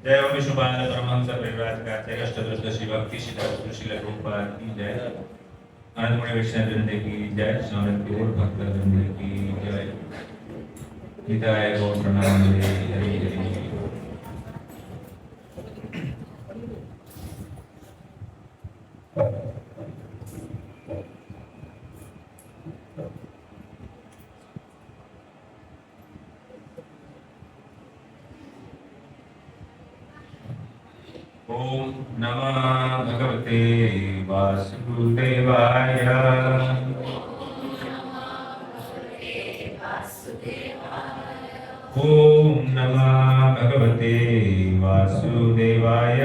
जय ओम विष्णुपाद परमहंस परिव्राजकाचार्य अष्टदश भक्ति सिद्धार्थ श्रील प्रभुपाद की जय। आनंदमणि वैष्णव की जय। स्वामी गौर भक्त की जय। हिताय गौ प्रणाम हरि हरि। ओम नमः भगवते वासुदेवाय। ओम नमः भगवते वासुदेवाय।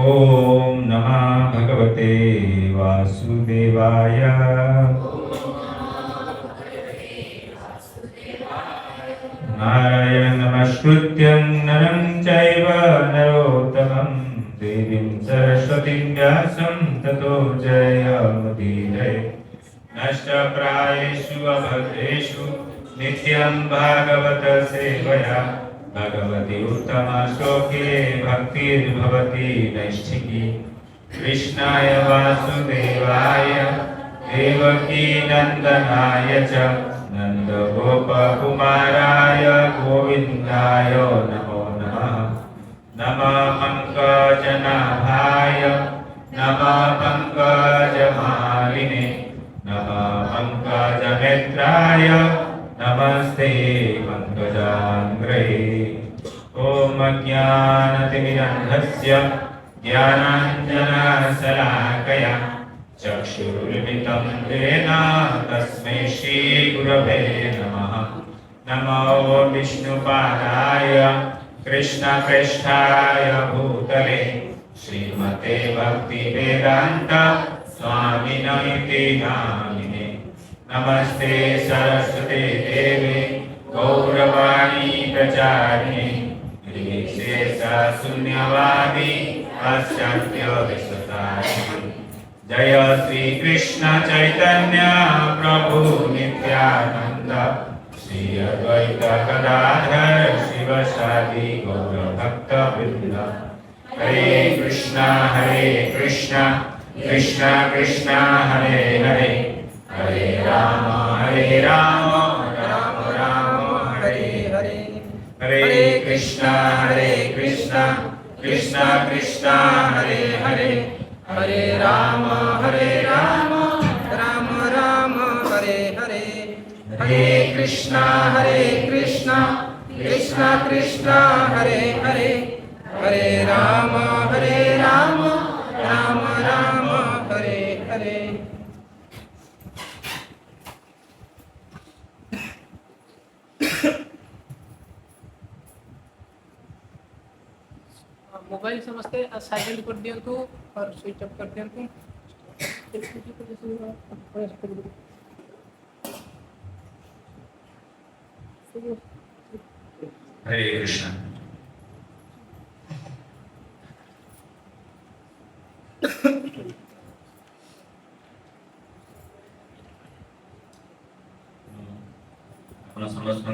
ओम नमः भगवते वासुदेवाय। नारायणं नमस्कृत्य नरं चैव नरोत्तमं देवीं सरस्वतीं व्यासं ततो जयमुदीरये। नष्टप्रायेषु अभद्रेषु नित्यं भागवत सेवया भगवती उत्तमश्लोके भक्तिर्भवति नैष्ठिकी। कृष्णाय वासुदेवाय देवकी नन्दनाय च नन्दगोपकुमाराय गोविन्दाय नमो नमः। नमः पङ्कजनाभाय नमः पङ्कजमालिने नमः पङ्कजनेत्राय नमस्ते पङ्कजाङ्घ्रे। ॐ अज्ञानतिमिरन्धस्य ज्ञानाञ्जनशलाकया चक्षुरुन्मिलितं येन तस्मै श्रीगुरवे नमः। नमो विष्णुपादाय कृष्णप्रेष्ठाय भूतले श्रीमते भक्तिवेदान्त स्वामिनैति नामिने। नमस्ते सरस्वते देवे गौरवाणी प्रचारिणे निर्विशेषशून्यवादी पाश्चात्यदेशतारिणे। जय श्री कृष्ण चैतन्य प्रभु नित्यानंद श्री अद्वैत गदाधर शिवसादि गौर भक्त वृंद। हरे कृष्णा कृष्ण कृष्ण हरे हरे हरे राम राम राम हरे हरे। हरे कृष्णा कृष्ण कृष्ण हरे हरे हरे राम राम राम हरे हरे। हरे कृष्णा कृष्ण कृष्ण हरे हरे हरे राम राम राम हरे हरे। मोबाइल समझते साइलेंट कर दियंतु और स्विच ऑफ कर दियंतु। हरे कृष्ण। अपना समस्त को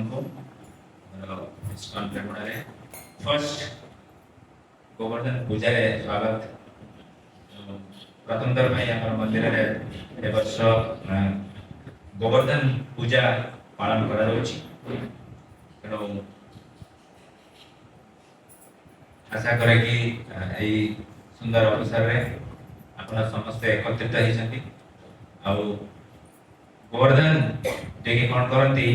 इस्कॉन प्लेटफॉर्म फर्स्ट गोवर्धन पूजा रे स्वागत। प्रथम थर भाई आम मंदिर रे ए वर्ष गोवर्धन पूजा पालन करा जाउछि। तेणु आशा करे कि एई सुंदर अवसर रे आपण समस्त एकत्रित होइछन्ति। आ गोवर्धन जेकी कोन करन्ति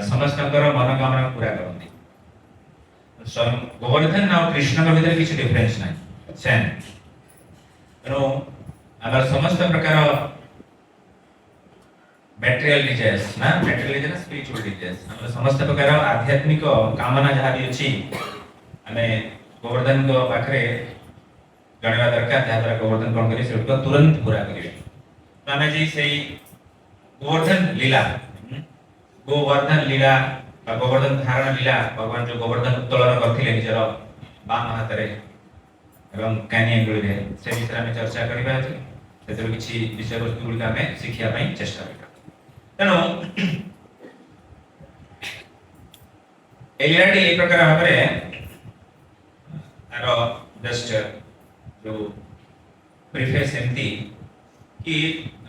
समस्तकर मनोकामना पूरा करन्ति। गोवर्धन और कृष्ण का भीतर किसी डिफरेंस नहीं सेम। तेणु आम समस्त प्रकार मटेरियल डिजायर्स ना मटेरियल डिजायर्स स्पिरिचुअल डिजायर्स आम समस्त प्रकार आध्यात्मिक कामना जहाँ भी अच्छी आम गोवर्धन को पाखे जानवा दरकार जहाँ गोवर्धन कौन करें तुरंत पूरा करेंगे। आम जी से गोवर्धन लीला गोवर्धन धारण लीला भगवान जो गोवर्धन उत्तोलन करथिले निजर बाम हाथ रे एवं कानी अंगुली रे से विषय में चर्चा करिबा अछि। सेतरो किछि विषय वस्तु गुलिका में शिखिया पई चेष्टा करिबा। तेनो एलियाटी एक प्रकार भाबरे तारो जस्ट जो प्रीफेस एमती कि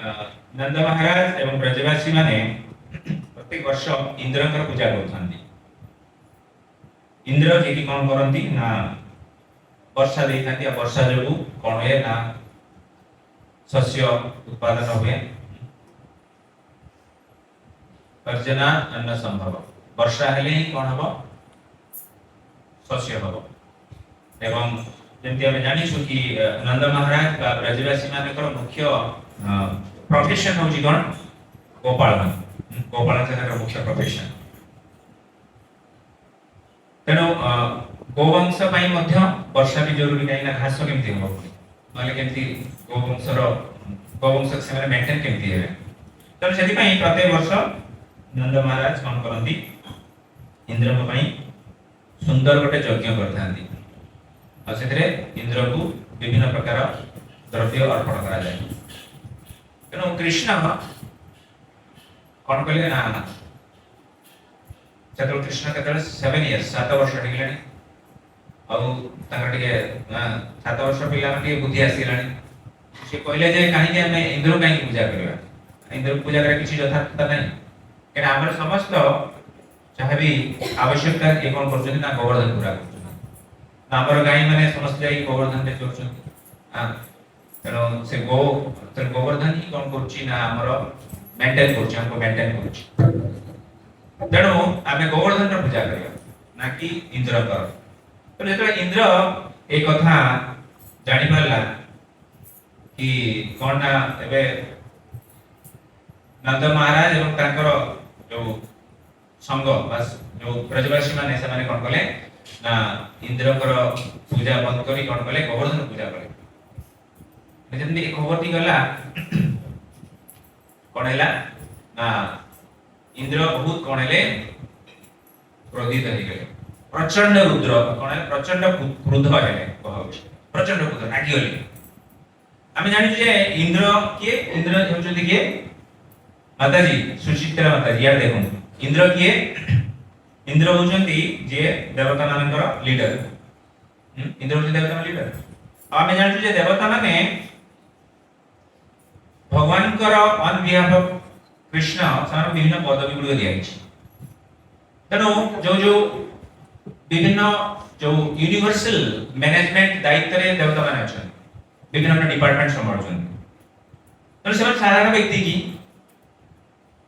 नंद महाराज एवं ब्रजवासी माने प्रत्येक वर्ष इंद्र पूजा करथांती। इंद्र जे कि कोन करंती ना वर्षा देथांती। वर्षा जो कोन है ना शस्य उत्पादन हुए पर्जना अन्न संभव। वर्षा हेले ही कोन हबो शस्य हबो। एवं जेंति हम जानि छु कि नंद महाराज का ब्रजवासी मानकर मुख्य प्रोफेशन होची कोन गोपालन। गोपालन से मुख्य प्रोफेशन। तेणु गोवंश वर्षा भी जरूरी कहीं घास केमती हम नले केमती गोवंश से मेंटेन केमती है तो सेति पई प्रत्येक वर्ष नंद महाराज कौन करती इंद्र को पई सुंदर गोटे यज्ञ करथांती और सेतरे इंद्र को विभिन्न प्रकार द्रव्य अर्पण करा जाय तेणु कृष्ण कौन कले ना चतुर कृष्ण केतले 7 इयर्स 7 वर्ष हेगलानी ଆଉ ତାଙ୍କର ଟିକେ 7 ବର୍ଷ ପିଲା ଟିକେ ବୁଦ୍ଧି ଆସିଲାଣି ସେ କହିଲେ ଯେ କାହିଁକି ଆମେ ଇନ୍ଦ୍ର କାହିଁକି ପୂଜା କରିବା ଇନ୍ଦ୍ର ପୂଜା କରିବା କିଛି ଯଥାର୍ଥତା ନାହିଁ କାରଣ ଆମର ସମସ୍ତ ଯାହା ବି ଆବଶ୍ୟକତା ଏ କ'ଣ କରୁଛନ୍ତି ନା ଗୋବର୍ଦ୍ଧନ ପୁରା କରୁଛନ୍ତି ନା ଆମର ଗାଈ ମାନେ ସମସ୍ତେ ଯାଇ ଗୋବର୍ଦ୍ଧନରେ ଚରୁଛନ୍ତି ତେଣୁ ସେ ଗୋବର୍ଦ୍ଧନ ହିଁ କ'ଣ କରୁଛି ନା ଆମର ମେଣ୍ଟେନ କରୁଛି ଆମକୁ ମେଣ୍ଟେନ କରୁଛି ତେଣୁ ଆମେ ଗୋବର୍ଦ୍ଧନର ପୂଜା କରିବା ନା କି ଇନ୍ଦ୍ରଙ୍କର तो जेतले इंद्र एक कथा जानि पारला कि कोन ना एबे नंद महाराज एवं तांकर जो संग बस जो ब्रजवासी माने से माने कोन कले ना इंद्र कर पूजा बंद करी कोन कले गोवर्धन पूजा कले जेंति एक खबरती गला कोन हैला ना इंद्र बहुत कोन हेले क्रोधित हो गए प्रचंड रुद्र कोन प्रचंड क्रोध है प्रचंड क्रोध रागी होली आमे जानि जे इंद्र होचंती के माताजी सुचित्रा माताजी यार देखो इंद्र किए इंद्र होचंती जे देवता मानकर लीडर इंद्र होचंती देवता मान लीडर आमे जानि जे देवता माने भगवान कर ऑन बिहाफ ऑफ कृष्ण सारा विभिन्न पदवी गुड दिया अछि तनो जो विभिन्न जो यूनिवर्सल मैनेजमेंट दायित्व रे देवता माने अछन विभिन्न डिपार्टमेंट संभाळछन तो से साधारण व्यक्ति की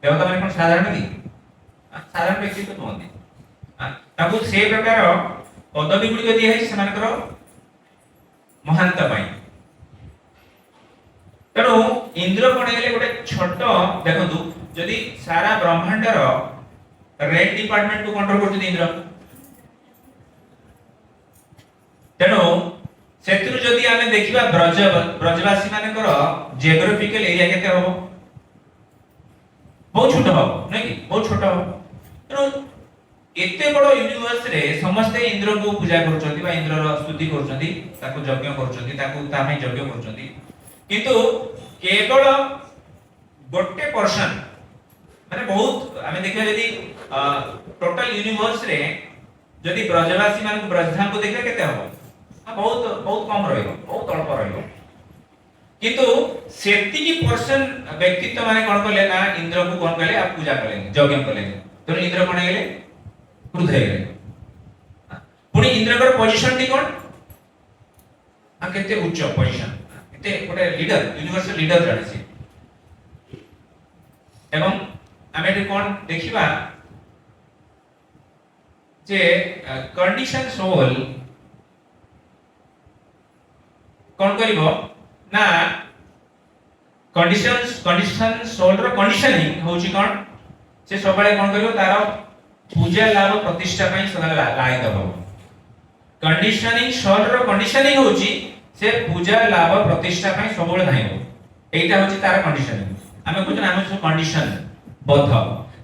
देवता माने कोन साधारण की साधारण व्यक्ति तो नहନ୍ତି ताकू से प्रकार पदवी गुडी दिया है समानकर महानता पाई तनो इंद्र कोन हेले गोटे छोट देखंतु जदी सारा ब्रह्मांड रो रेड डिपार्टमेंट को कंट्रोल करते इंद्र तेणु सेतु जदि आमे देखिबा ब्रजवासी मानकर जियोग्राफिकल एरिया केते हो बहुत छोट हो नै कि बहुत छोट हो तेणु एते बड़ यूनिवर्स रे समस्त इंद्र को पूजा करछंती बा इंद्र रो स्तुति करछंती ताको यज्ञ करछंती ताको तामे यज्ञ करछंती किंतु केवल गोटे पर्सन माने बहुत आमे देखिबा जदि टोटल यूनिवर्स रे जदि ब्रजवासी मान को ब्रजधाम को देखले केते हो बहुत बहुत कम रहइबो बहुत अल्प रहइबो किंतु सेति की पर्सन व्यक्तित्व माने कोन कहले ना इंद्र को कोन कहले आप पूजा करेंगे यज्ञ करेंगे तो इंद्र कोन गेले क्रुद्ध हे गेले पुनी इंद्र कर पोजीशन टी कोन आ केते उच्च पोजीशन केते गोटे लीडर यूनिवर्सल लीडर जाने से एवं आमे टी कोन देखिबा जे कंडीशन सोल कोन करिवो ना कंडीशन सोल रो कंडीशनिंग होची कोन से सबले कोन करिवो तारो पूजा लाभ प्रतिष्ठा पई सदा लाई दबो कंडीशनिंग सोल रो कंडीशनिंग होची से पूजा लाभ प्रतिष्ठा पई सबले धाइबो एटा होची तार कंडीशनिंग आमे कुछ नाम छ कंडीशन बद्ध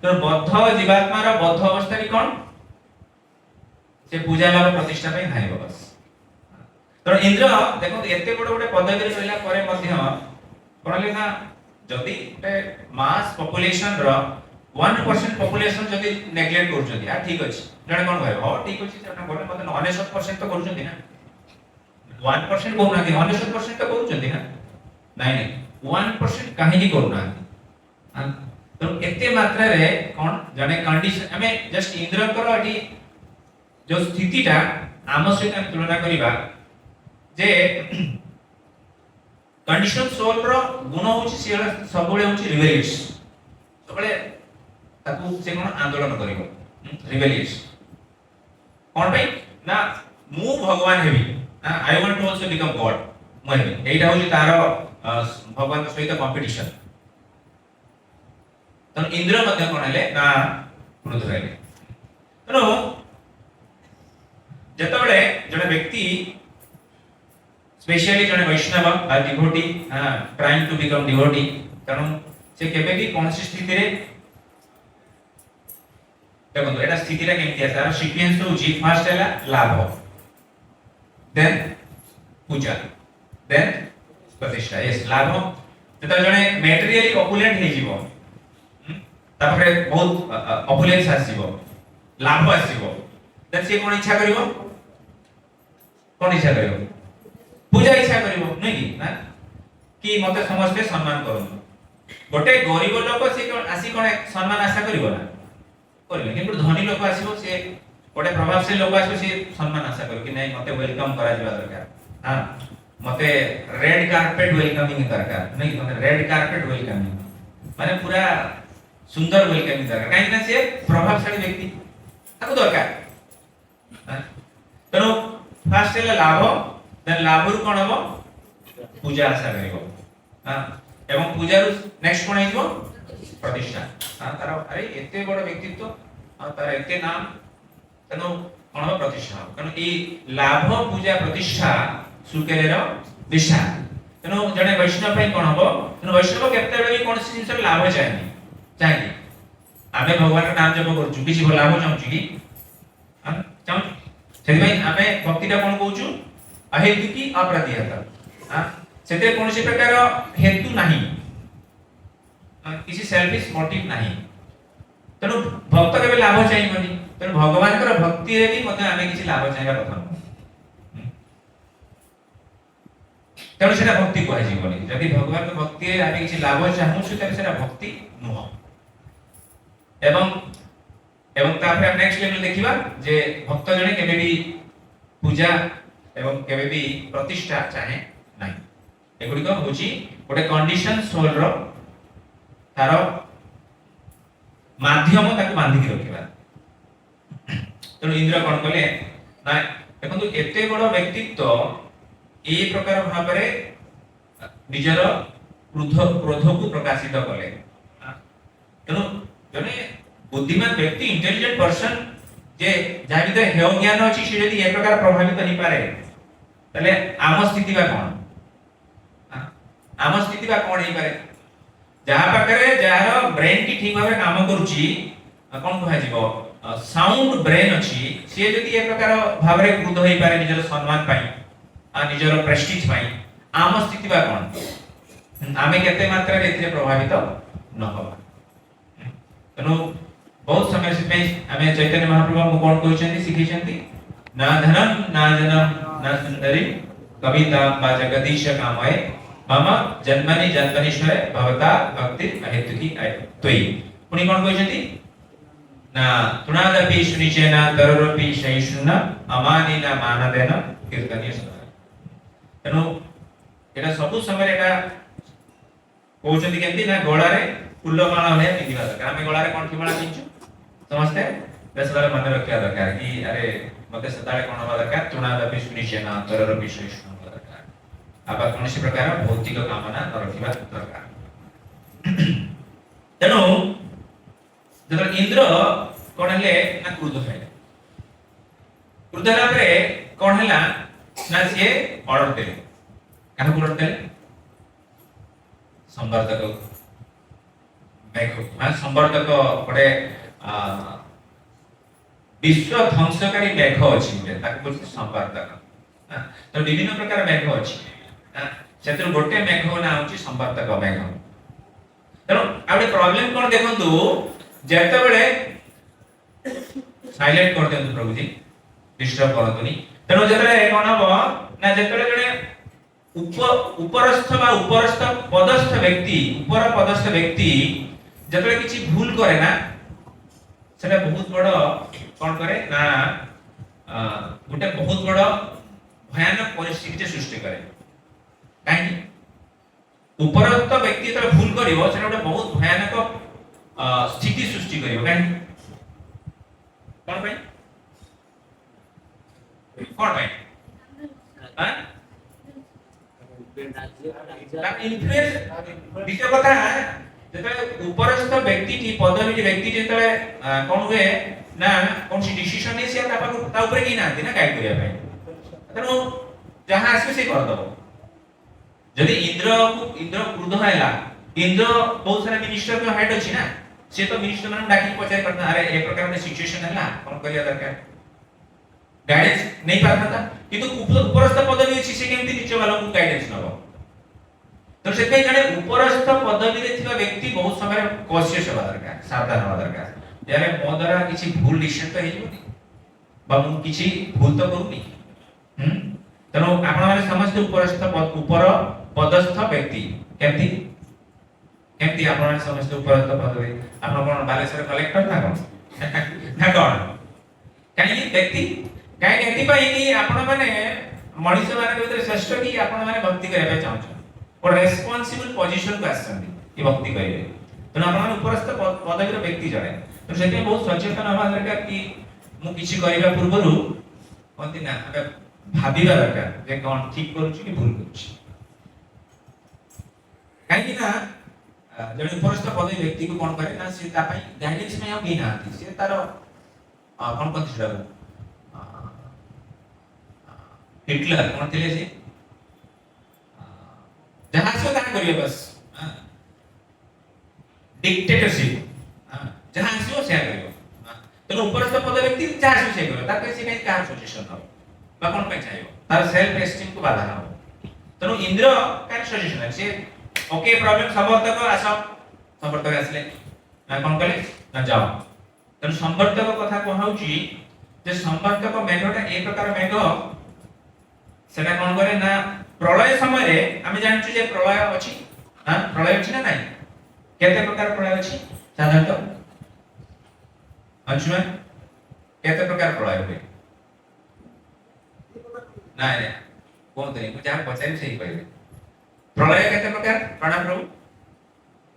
तो बद्ध जीवात्मा रो बद्ध अवस्था की कोन से पूजा लाभ प्रतिष्ठा पई धाइबो बस तो इंद्र देखो एते बड़ बड़ पदवी रे रहला परे मध्य कोनले ना जदी ए मास पॉपुलेशन रो 1% पॉपुलेशन जदी नेग्लेक्ट कर जदी आ ठीक अछि जने कोन भाई हो ठीक अछि जने बोले मते 99% तो करू जदी ना 1% को ना कि 99% तो करू जदी ना नहीं 1% काहे की करू ना तो एते मात्रा रे कोन जने कंडीशन हमें जस्ट इंद्र करो अटी जो स्थितिटा आम सहित हम तुलना करिबा जे कंडीशन सोल रो गुण होची से सबले होची रिबेलियस सबले ताकू से कोन आंदोलन करिवो रिबेलियस कोन भाई ना मु भगवान हेबी I want to also become god मैं एटा होची तारो भगवान के सहित कंपटीशन तो इंद्र मध्य कोन हेले ना क्रोध हेले तो जेतबेले जने व्यक्ति स्पेशली जने वैष्णव आ devotee trying to become devotee कारण से केबे भी कोन स्थिति रे देखो एटा स्थिति रे केमति आसा सीक्वेंस होची फर्स्ट हैला लाभ देन पूजा देन प्रतिष्ठा यस लाभ जता जने मटेरियली ऑपुलेंट हे जीवो तापरे बहुत ऑपुलेंस आसीबो लाभ आसीबो देन से कोन इच्छा करिवो कोन इच्छा करिवो पूजा इच्छा करिवो नै कि ना कि मते समस्ते सम्मान करू गोटे गरीब लोक से कोन आसी कोन सम्मान आशा करिवो ना करिवो कि धनी लोक आसीबो से गोटे प्रभावशाली लोक आसीबो से सम्मान आशा करू कि नै मते वेलकम करा जिबा दरकार हां मते रेड कार्पेट वेलकमिंग दरकार नै मते रेड कार्पेट वेलकमिंग माने पूरा सुंदर वेलकमिंग दरकार काहे ना से प्रभावशाली व्यक्ति ताको दरकार तनो फास्ट है लाभ देन लाभरु कोन हबो पूजा आशा करिवो हां एवं पूजा रु नेक्स्ट कोन आइबो प्रतिष्ठा हां तार अरे एते बड़ व्यक्तित्व हां तार एते नाम तनो कोन हबो प्रतिष्ठा तनो ई लाभ पूजा प्रतिष्ठा सुकेरेर दिशा तनो जने वैष्णव पई कोन हबो तनो वैष्णव केते बे कोन जिंस लाभ चाहिए आमे भगवान का नाम जप करछु किछि लाभ चाहू कि हां चाहू सेति भाई आमे भक्तिटा कोन कहूछु अहेतु की अप्रतिहत हां सेते कोनसी प्रकार हेतु नाही किसी सेल्फिश मोटिव नाही तनो भक्त केबे लाभ चाहिबनी तनो भगवान कर भक्ति रे भी मते आमे किछि लाभ चाहिबा कथा तनो सेटा भक्ति कहै जीवनी जदि भगवान के भक्ति रे आमे किछि लाभ चाहू छु तबे सेटा भक्ति नुह एवं तापर हम नेक्स्ट लेवल देखिबा जे भक्त जने केबे भी पूजा एवं केबे भी प्रतिष्ठा चाहे नाही एगुडी को होची गोटे कंडीशन सोल रो तार माध्यम ताको बांधी के रखिबा तो इंद्र कोन कले ना देखंतु एते बड़ व्यक्तित्व ए प्रकार भाबरे निजर क्रोध को प्रकाशित कले तेनु जने बुद्धिमान व्यक्ति इंटेलिजेंट पर्सन जे जा भीतर हेय ज्ञान अछि से यदि ए प्रकार प्रभावित नहीं पारे तले आम स्थिति बा कोन आम स्थिति बा कोन ही पारे जहा पाकरे जहार ब्रेन की ठीक भाबे काम करूची कोन कहा जीवो साउंड ब्रेन अछि से यदि ए प्रकार भाबरे क्रोध होई पारे निजर सम्मान पाई आ निजर प्रेस्टीज पाई आम स्थिति बा कोन आमे केते मात्रा रे एते प्रभावित न होबा तनो बहुत समय से हमें चैतन्य महाप्रभु को कौन कहते सिखिछंती ना धनम ना जनम ना सुंदरी कविता बा जगदीश कामय मम जन्मनि जन्मनीश्वर भवता भक्ति अहेतुकी तोई पुनी कौन कहते ना तुनादपि सुनिचेना तररपि सहिष्णुना अमानिना मानदेन कीर्तनीय सुना तनो एटा सब समय एटा कहते केंती ना गोळा रे फुलमाला होने पिंदिबा दरकार हमें गोळा रे कोन फुलमाला पिंचु समझते बेसवाले मन रखिया दरकार कि अरे मते सदाळे कोन होबा दरकार तुनादपि सुनिचेना तररपि सहिष्णु होबा दरकार आबा कोनसी प्रकार भौतिक कामना न रखिबा दरकार तेनो जब इंद्र कोन हले ना क्रोध है क्रोध हला परे कोन हला ना से ऑर्डर देले काहे ऑर्डर देले संवर्धक संवर्धक पड़े विश्व ध्वंसकारी मेघ अछि ताको बोलते संवर्धक तो विभिन्न प्रकार मेघ अछि सेतर गोटे मेघ ना होछि संवर्धक मेघ तनो आबे प्रॉब्लम कोन देखंतु जेते बेले साइलेंट कर देंतु प्रभु जी डिस्टर्ब करतुनी तनो जेते कोन हबो ना जेते जने उपरस्थ बा उपरस्थ पदस्थ व्यक्ति ऊपर पदस्थ व्यक्ति जतले किछि भूल करे ना सेटा बहुत बड़ कोन करे ना गोटे बहुत बड़ भयानक परिस्थिति सृष्टि करे काहे उपरस्थ व्यक्ति तो भूल करिवो सेटा गोटे बहुत भयानक स्थिति सृष्टि करिवो काहे कोन भाई हां इन्फ्लुएंस विषय कथा है जेते उपरस्थ व्यक्ति की पदवी व्यक्ति जेते कोन हुए ना कोन सी डिसीजन नै से ता ऊपर की ना ना गाइड करिया भाई तनो जहां आसे से कर दबो जदि इंद्र क्रोध हैला इंद्र बहुत सारा मिनिस्टर के हेड अछि ना से तो मिनिस्टर मान डाकी पचार करता अरे एक प्रकार में सिचुएशन हैला कोन करिया दरकार गाइडेंस नहीं पाता था किंतु उपरस्थ पदवी अछि से केमति नीचे वाला को गाइडेंस नबो तो से कई जने उपरस्थ पदवी रे थिबा व्यक्ति बहुत समय कॉशियस होबा दरकार सावधान होबा दरकार यारे मो द्वारा किछि भूल डिसीजन तो हेजिबो बा मु किछि भूल तो करूनी तनो आपण माने समस्त उपरस्थ ऊपर पदस्थ व्यक्ति केमति केमति आपण माने समस्त उपरस्थ पदवी आपण कोन बालेश्वर कलेक्टर ना कोन काई व्यक्ति काई व्यक्ति पाई कि आपण माने मनुष्य माने भीतर श्रेष्ठ कि आपण माने भक्ति करबा चाहछन और रेस्पोंसिबल पोजीशन को आछन कि भक्ति करिवे तनो आपण माने उपरस्थ पदवी रो व्यक्ति जणे तो सेते बहुत सचेतन होबा दरकार कि मु किछि करिबा पूर्वरु कोनति ना भाबिबा दरकार जे कोन ठीक करूछि कि भूल करूछि काई कि ना जने उपरस्थ पदवी व्यक्ति को कोन करे ना से ता पई गाइडेंस में आ भी ना आती से तारो कोन कोन छिडा हिटलर कोन थिले से जहां से काम करिए बस डिक्टेटरशिप जहां से से करियो तो उपरस्थ पद व्यक्ति जहां से करियो तार से कहीं कार सजेशन हो बा कोन पे चाहियो तार सेल्फ एस्टीम को बाधा हो तो इंद्र का सजेशन है से ओके प्रॉब्लम समर्थक आसो समर्थक आसले ना कोन कले ना जाओ तो समर्थक कथा कहउची जे समर्थक मेघटा एक प्रकार मेघ सेटा कोन करे ना प्रलय समय रे आमे जानछु जे प्रलय अछि हां प्रलय अछि ना नाही केते प्रकार प्रलय अछि साधारणतः अंशुमन केते प्रकार प्रलय होय नाही रे कोन तरी मु जहां पचारि सही कहबे प्रलय केते प्रकार प्रणाम प्रभु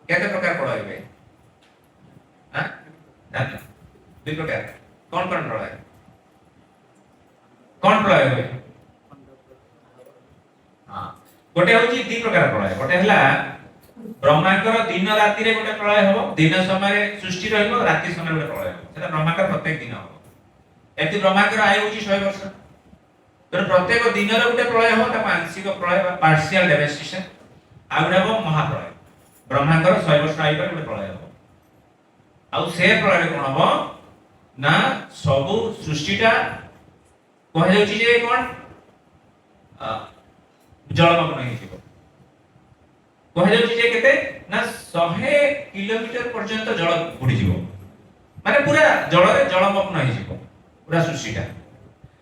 केते प्रकार प्रलय होय हां जान दुई प्रकार कौन प्रलय कौन प्रलय होय गोटे होची दी प्रकार प्रलय गोटे हला ब्रह्मांकर दिन राति रे गोटे प्रलय हबो दिन समय रे सृष्टि रहबो राति समय रे प्रलय हबो सेटा ब्रह्मांकर प्रत्येक दिन हबो एति ब्रह्मांकर आयु होची 100 वर्ष तो प्रत्येक दिन रे गोटे प्रलय हबो ता आंशिक प्रलय पार्शियल डेवास्टेशन आउडा हबो महाप्रलय ब्रह्मांकर 100 वर्ष आयु पर गोटे प्रलय हबो आउ से प्रलय कोन हबो ना सब सृष्टिटा कह जाउची जे कोन जलमग्न हे जीव कह जाउची जे केते ना 100 किलोमीटर पर्यंत जल बुडी जीव माने पूरा जल रे जलमग्न हे जीव पूरा सृष्टिटा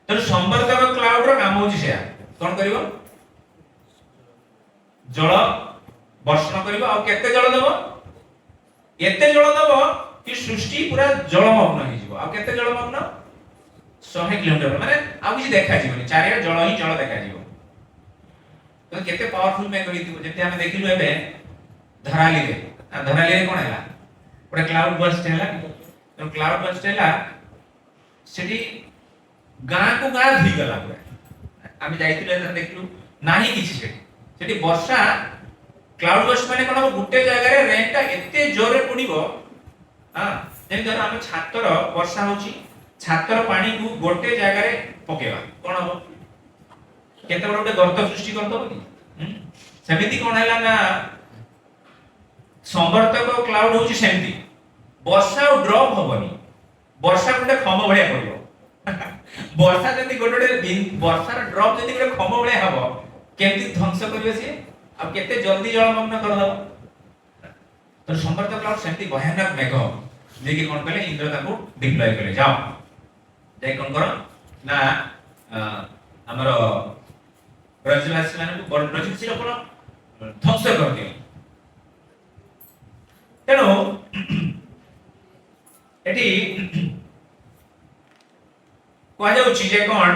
तो संवर्धक क्लाउड रो काम होची से कोन करिवो जल वर्षण करिवो आ केते जल देबो एते जल देबो कि सृष्टि पूरा जलमग्न हे जीव आ केते जलमग्न 100 किलोमीटर माने आ किछि देखा जीवनी चारे जल ही जल देखा जीव तो केते पावरफुल में कहि दिबो जेते हम देखिलु एबे धराली रे कोन हैला ओटा क्लाउड बर्स्ट हैला तो क्लाउड बर्स्ट हैला सेठी गां को गां धी गला पूरा हम जाइतिले त देखिलु नाही किछि सेठी वर्षा क्लाउड बर्स्ट माने कोन गुटे जगह रे रेनटा एते जोर रे पडिबो हां जेन धर हम छातर वर्षा होची छातर पानी को गोटे जगह रे पकेवा कोन हो केते बडे गर्त सृष्टि करतो कि सेमिति कोन हैला ना संवर्धक क्लाउड होची सेमिति वर्षा और ड्रॉप होबनी वर्षा गुटे खम भलिया पड़िबो वर्षा जति गोटे वर्षा र ड्रॉप जति गोटे खम भलिया हबो केमति ध्वंस करबे से अब केते जल्दी जलमग्न कर दबो तो संवर्धक क्लाउड सेमिति भयानक मेघ जे कि कोन कले इंद्र ताको डिप्लॉय करे जाओ जाय कोन करो ना हमरो ब्रजवासी माने को बड़ प्रचित कोन ध्वंस कर दियो तेनो एटी कोआ जाउ छी जे कोन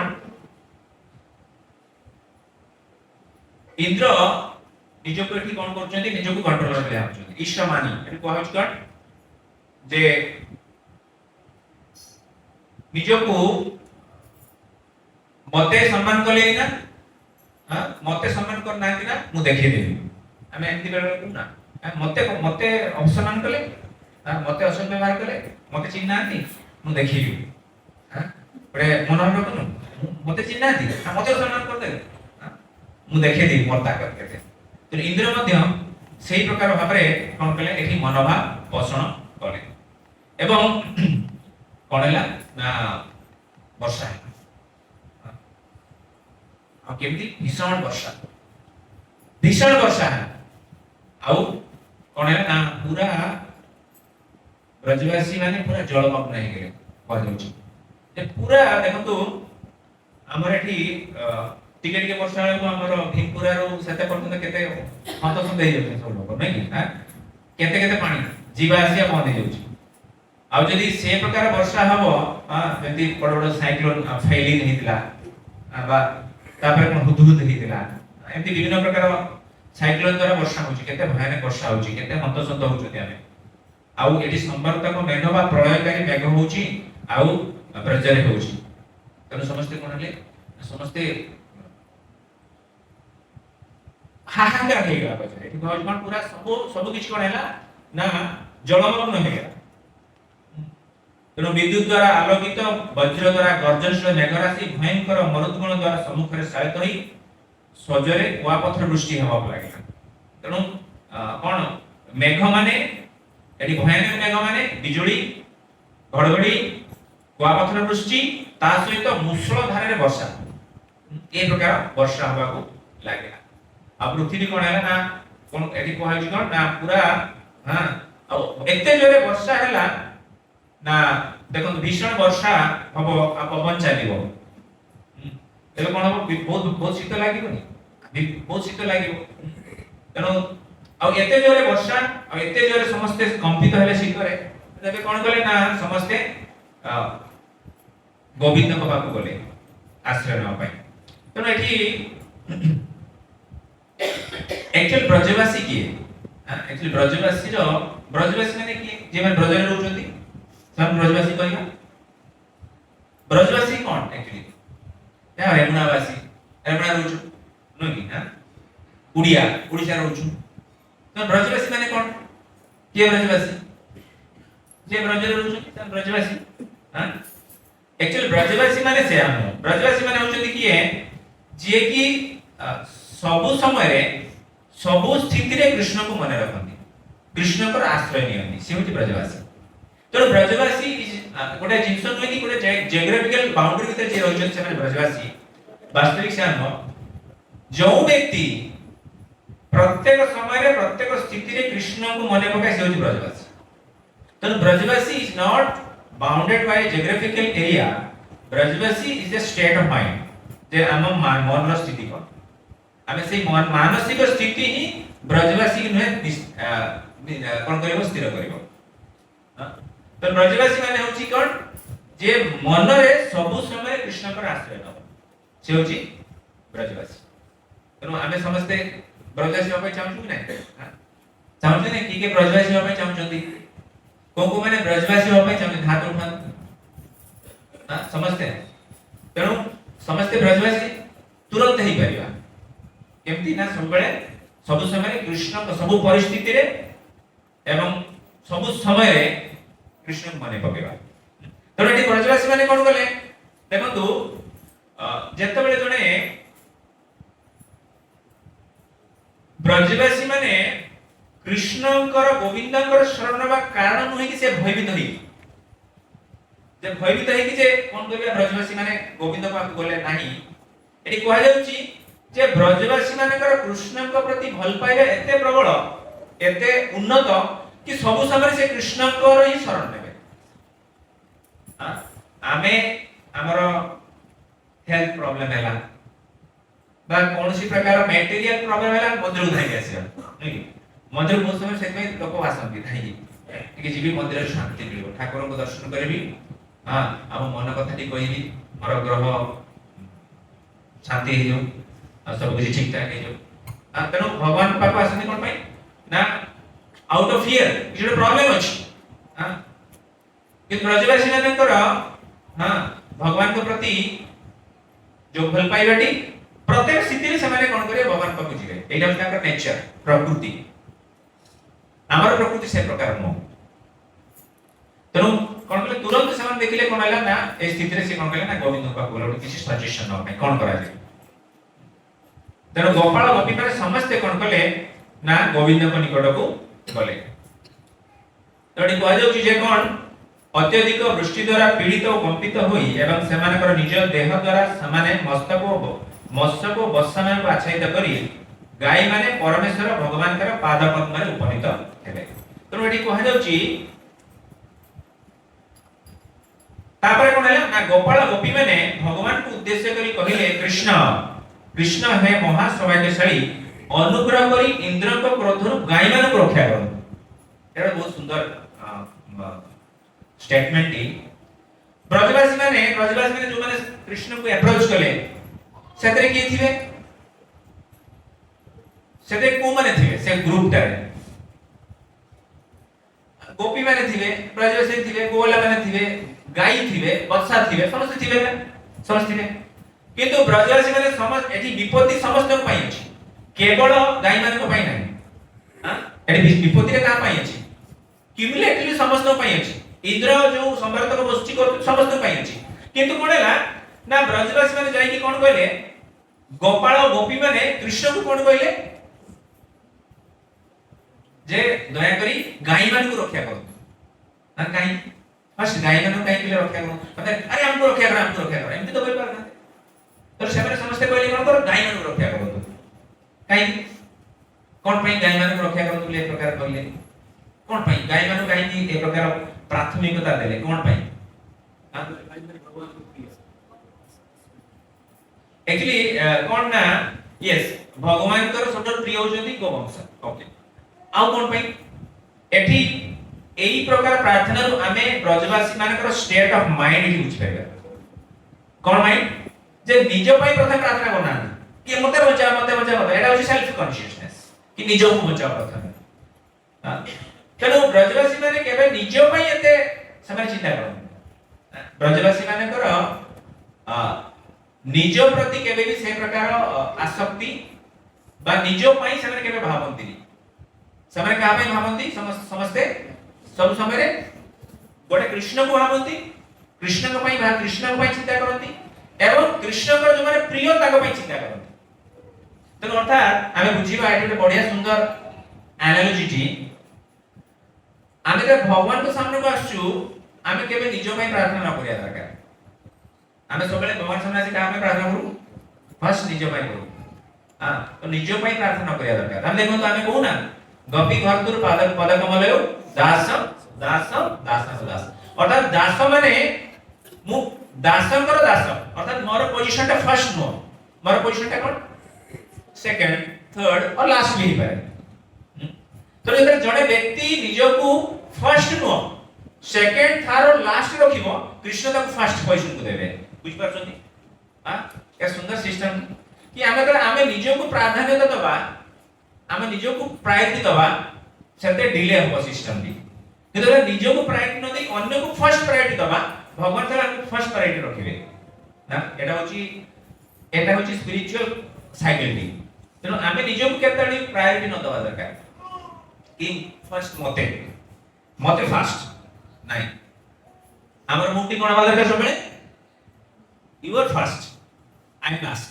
इंद्र निजो को एठी कोन करछन्ती निजो को कंट्रोलर ले आछन्ती ईश्वरमानी एठी कोआ होछ कोन जे निजो को मते सम्मान कले ना हां मते सम्मान कर नांती ना मु देखि देबी हमें एंती बेले ना मते मते अपमान कले हां मते असभ्य व्यवहार कले मते चिन्नांती मु देखिबी हां बडे मनोहर कनु मते चिन्नांती मते सम्मान कर दे हां मु देखे दी मोर ताकत केते तो इंद्र मध्य सेही प्रकार भाबरे कोन कले एठी मनोभाव पोषण कले एवं कोन हैला ना वर्षा आ केमती भीषण वर्षा आउ कोन हैला ना पूरा ब्रजवासी माने पूरा जलमग्न हे गेले कह जाउची जे पूरा देखंतु हमर एठी टिके टिके वर्षा को हमर भीमपुरा रो सेते पर्यंत केते हत संद हे जाउची सब लोग नै कि हां केते केते पानी जीवा आसिया बंद हे जाउची आ जदी से प्रकार वर्षा हबो हां जदी बड़ बड़ साइक्लोन फेलिंग हितला बा तापर कोन हुदहुद हितला एमती विभिन्न प्रकार साइक्लोन द्वारा वर्षा होची केते भयानक वर्षा होची केते हत संद होचती आमे आउ एटी संवर्तक मेघ बा प्रलयकारी मेघ होची आउ ब्रजरे होची तनु समस्ते कोन हले समस्ते हाहाकार हे गला बजे एटी भगवान पूरा सब किछ कोन हैला ना जलमग्न हे गला तनु विद्युत द्वारा आलोकित वज्र द्वारा गर्जनशील मेघराशि भयंकर मरुद्गण द्वारा सम्मुख रे सालित होई सजरे कुआपथर वृष्टि हेबा लागिला तनु कोन मेघ माने एटी भयानक मेघ माने बिजुली घड़घड़ी कुआपथर वृष्टि ता सहित मूषल धारे वर्षा ए प्रकार वर्षा हवा को लागेला आ पृथ्वी कोन हैला ना कोन एटी कहै कोन ना पूरा हां अब एते जोरे वर्षा हैला ना देखो भीषण वर्षा हबो आ पवन चलिबो एबे कोन हबो बहुत बहुत शीत लागिबो बहुत शीत लागिबो तनो आ एते जोरे वर्षा आ एते जोरे समस्त कंपित हेले शीत रे तबे कोन गले ना समस्त गोविंद को बापू गले आश्रय न पाई तनो एठी एक्चुअल ब्रजवासी की एक्चुअली ब्रजवासी माने की जे माने ब्रजरे रहउछंती सब ब्रजवासी कहया ब्रजवासी कोन एक्चुअली या रेमुनावासी रेमुना रहउछु नो की हां उड़ीसा रहउछु तो ब्रजवासी माने कोन के ब्रजवासी जे ब्रजरे रहउछु सब ब्रजवासी हां एक्चुअली ब्रजवासी माने से हम ब्रजवासी माने होचंती की है जे की सब समय रे सब स्थिति रे कृष्ण को मन रखंती कृष्ण पर आश्रय नियंती से होची ब्रजवासी तो ब्रजवासी गोटे जिंस नुहे कि गोटे जियोग्राफिकल बाउंड्री भीतर जे रहउछन से माने ब्रजवासी वास्तविक से हम जो व्यक्ति प्रत्येक समय रे प्रत्येक स्थिति रे कृष्ण को मन पकाय से होची ब्रजवासी तो Brajwasi is not bounded by geographical area Brajwasi is a state of mind जे हम मन रो स्थिति को आमे से मानसिक स्थिति ही ब्रजवासी नुहे कोन करबो स्थिर करबो तो ब्रजवासी माने होची कोन जे मन रे सब समय कृष्ण पर आश्रय न से होची ब्रजवासी तो आमे समस्ते ब्रजवासी होबै चाहू कि नै चाहू नै कि के ब्रजवासी होबै चाहूचंती को माने ब्रजवासी होबै चाहू हाथ उठा हां समस्ते तेनु समस्ते ब्रजवासी तुरंत ही परिबा केमती ना सब बेले सब समय कृष्ण सब परिस्थिति रे एवं सब समय रे कृष्ण माने पकेबा तो एटी ब्रजवासी माने कोन गले देखंतु जेते बेले जने ब्रजवासी माने कृष्णकर गोविंदकर शरण बा कारण नुहे कि से भयभीत होई जे भयभीत है कि जे कोन करिया ब्रजवासी माने गोविंद पाक गले नाही एटी कहै जाउची जे ब्रजवासी मानकर कृष्णଙ୍କ प्रति भल पाइबा एते प्रबल एते उन्नत कि सब समय से कृष्णଙ୍କର ही शरण नेबे आमे हमर हेल्थ प्रॉब्लम हैला बा कोनसी प्रकार मटेरियल प्रॉब्लम हैला मंदिर धाई आसी नै मंदिर बहुत समय से में लोक आसंती धाई कि जीवी मंदिर शांति मिलबो ठाकुर को दर्शन करबी हां हम मन कथा टी कहिबी मोर ग्रह शांति हे सब कुछ ठीक ठाक है जो तेनो भगवान पापा आसने कोन पाई ना out of fear is problem अछि हां कि ब्रजवासी मानकर हां भगवान के प्रति जो भल पाइबाटी प्रत्येक स्थिति रे समाने कोन करे भगवान पापा जिवे एटा ताकर नेचर प्रकृति हमर प्रकृति से प्रकार न तेनो कोन करे तुरंत समान देखिले कोन आला ना ए स्थिति रे से कोन करे ना गोविंद पापा बोलो किसी सजेशन न कोन करा जाय ତେଣୁ ଗୋପାଳ ଗୋପୀ ମାନେ ସମସ୍ତେ କଣ କଲେ ନା ଗୋବିନ୍ଦଙ୍କ ନିକଟକୁ ଗଲେ। ତେଣୁ କୁହାଯାଉଛି ଯେ କଣ ଅତ୍ୟଧିକ ବୃଷ୍ଟି ଦ୍ୱାରା ପୀଡ଼ିତ ଓ କମ୍ପିତ ହୋଇ ଏବଂ ସେମାନଙ୍କର ନିଜ ଦେହ ଦ୍ୱାରା ସେମାନେ ମସ୍ତକ ବସାମାନଙ୍କୁ ଆଚ୍ଛାଦିତ କରି ଗାଈ ମାନେ ପରମେଶ୍ୱର ଭଗବାନଙ୍କର ପାଦ ପଦ୍ମରେ ଉପନୀତ ହେଲେ। ତେଣୁ ଏଠି କୁହାଯାଉଛି ତାପରେ କଣ ହେଲା ନା ଗୋପାଳ ଗୋପୀ ମାନେ ଭଗବାନଙ୍କୁ ଉଦ୍ଦେଶ୍ୟ କରି କହିଲେ କୃଷ୍ଣ କୃଷ୍ଣ ହେ ମହା ସୌଭାଗ୍ୟଶାଳୀ ଅନୁଗ୍ରହ କରି ଇନ୍ଦ୍ରଙ୍କ କ୍ରୋଧରୁ ଗାଈମାନଙ୍କୁ ରକ୍ଷା କରନ୍ତୁ। ଏଟା ବହୁତ ସୁନ୍ଦର स्टेटमेंट टी ब्रजवासी माने जो माने कृष्ण को अप्रोच कले सेतरे के थिबे सेते को माने थिबे से ग्रुप टारे गोपी माने थिबे ब्रजवासी थिबे गोवाला माने थिबे गाई थिबे बत्सा थिबे समस्त थिबे किंतु ब्रजवासी माने समस्त एठी विपत्ति समस्त को पाई अछि केवल गाई माने को पाई नाही हां एठी विपत्ति रे का पाई अछि क्युमुलेटिवली समस्त को पाई अछि इंद्र जो संवर्तक गोष्ठी कर समस्त पाई अछि किंतु कोणला ना ब्रजवासी माने जाई कि कोन कहले गोपाल गोपी माने कृष्ण को कोन कहले जे दया करी गाई मान को रक्षा करो ना गाई फर्स्ट गाई मान को काई के रक्षा करो मतलब अरे हमको रक्षा करो एमती तो बोल पारना तो सेमाने समस्त कहले कोन करो गाई मान को रक्षा करो काई कोन पई गाई मान को रक्षा करो तुले एक प्रकार कहले कोन पई गाई मान को काई एक प्रकार प्राथमिकता देले कोन पई एक्चुअली कोन ना यस भगवान कर सबटर प्रिय होजंती गोवंश ओके आउ कोन पई एठी एई प्रकार प्रार्थना रु हमें ब्रजवासी मानकर स्टेट ऑफ माइंड यूज करबा कोन माइंड जे निज पई प्रथम प्रार्थना करना कि मते बचा एटा होची सेल्फ कॉन्शियसनेस कि निज को बचा प्रथम हां तेणु ब्रजवासी माने केबे निज पई एते समय चिंता करन ब्रजवासी माने कर निज प्रति केबे भी से प्रकार आसक्ति बा निज पई समय केबे भावंती समय का पई भावंती समस्ते सब समय रे गोटे कृष्ण को भावंती कृष्ण को पई चिंता करंती एवं कृष्ण को जो माने प्रिय ताको पई चिंता करंती तेणु अर्थात आमे बुझीबा एटे बढ़िया सुंदर एनालॉजी टी आमे जब भगवान को सामने को आछू आमे केबे निज पई प्रार्थना न करिया दरकार आमे सबले भगवान सामने आसी का प्रार्थना करू फर्स्ट निज पई करू हां तो निज पई प्रार्थना करिया दरकार हम देखो तो आमे कहू ना गोपी भक्तुर पद कमलयो दास अर्थात दास माने मु दासंकर दास अर्थात मोर पोजीशन टा फर्स्ट नो मोर पोजीशन टा कोन सेकंड थर्ड और लास्ट भी पारे तो जेते जड़े व्यक्ति निजको फर्स्ट नो सेकंड थर्ड और लास्ट रखिबो कृष्ण तक फर्स्ट पोजीशन को देबे बुझ परछथि हां ए सुंदर सिस्टम कि आमे निजको प्राधान्यता दबा आमे निजको प्रायोरिटी दबा सेते डिले हो सिस्टम भी किंतु निजको प्रायोरिटी न दे अन्य को फर्स्ट प्रायोरिटी दबा भगवान ताला हमको फर्स्ट प्रायोरिटी रखिबे ना एटा होची स्पिरिचुअल साइकिल दी तेनो आमे निजको केतडी प्रायोरिटी न दबा दरकार कि फर्स्ट मते फास्ट नहीं हमर मुक्ति कोन वाला दरकार सबले you are first I am last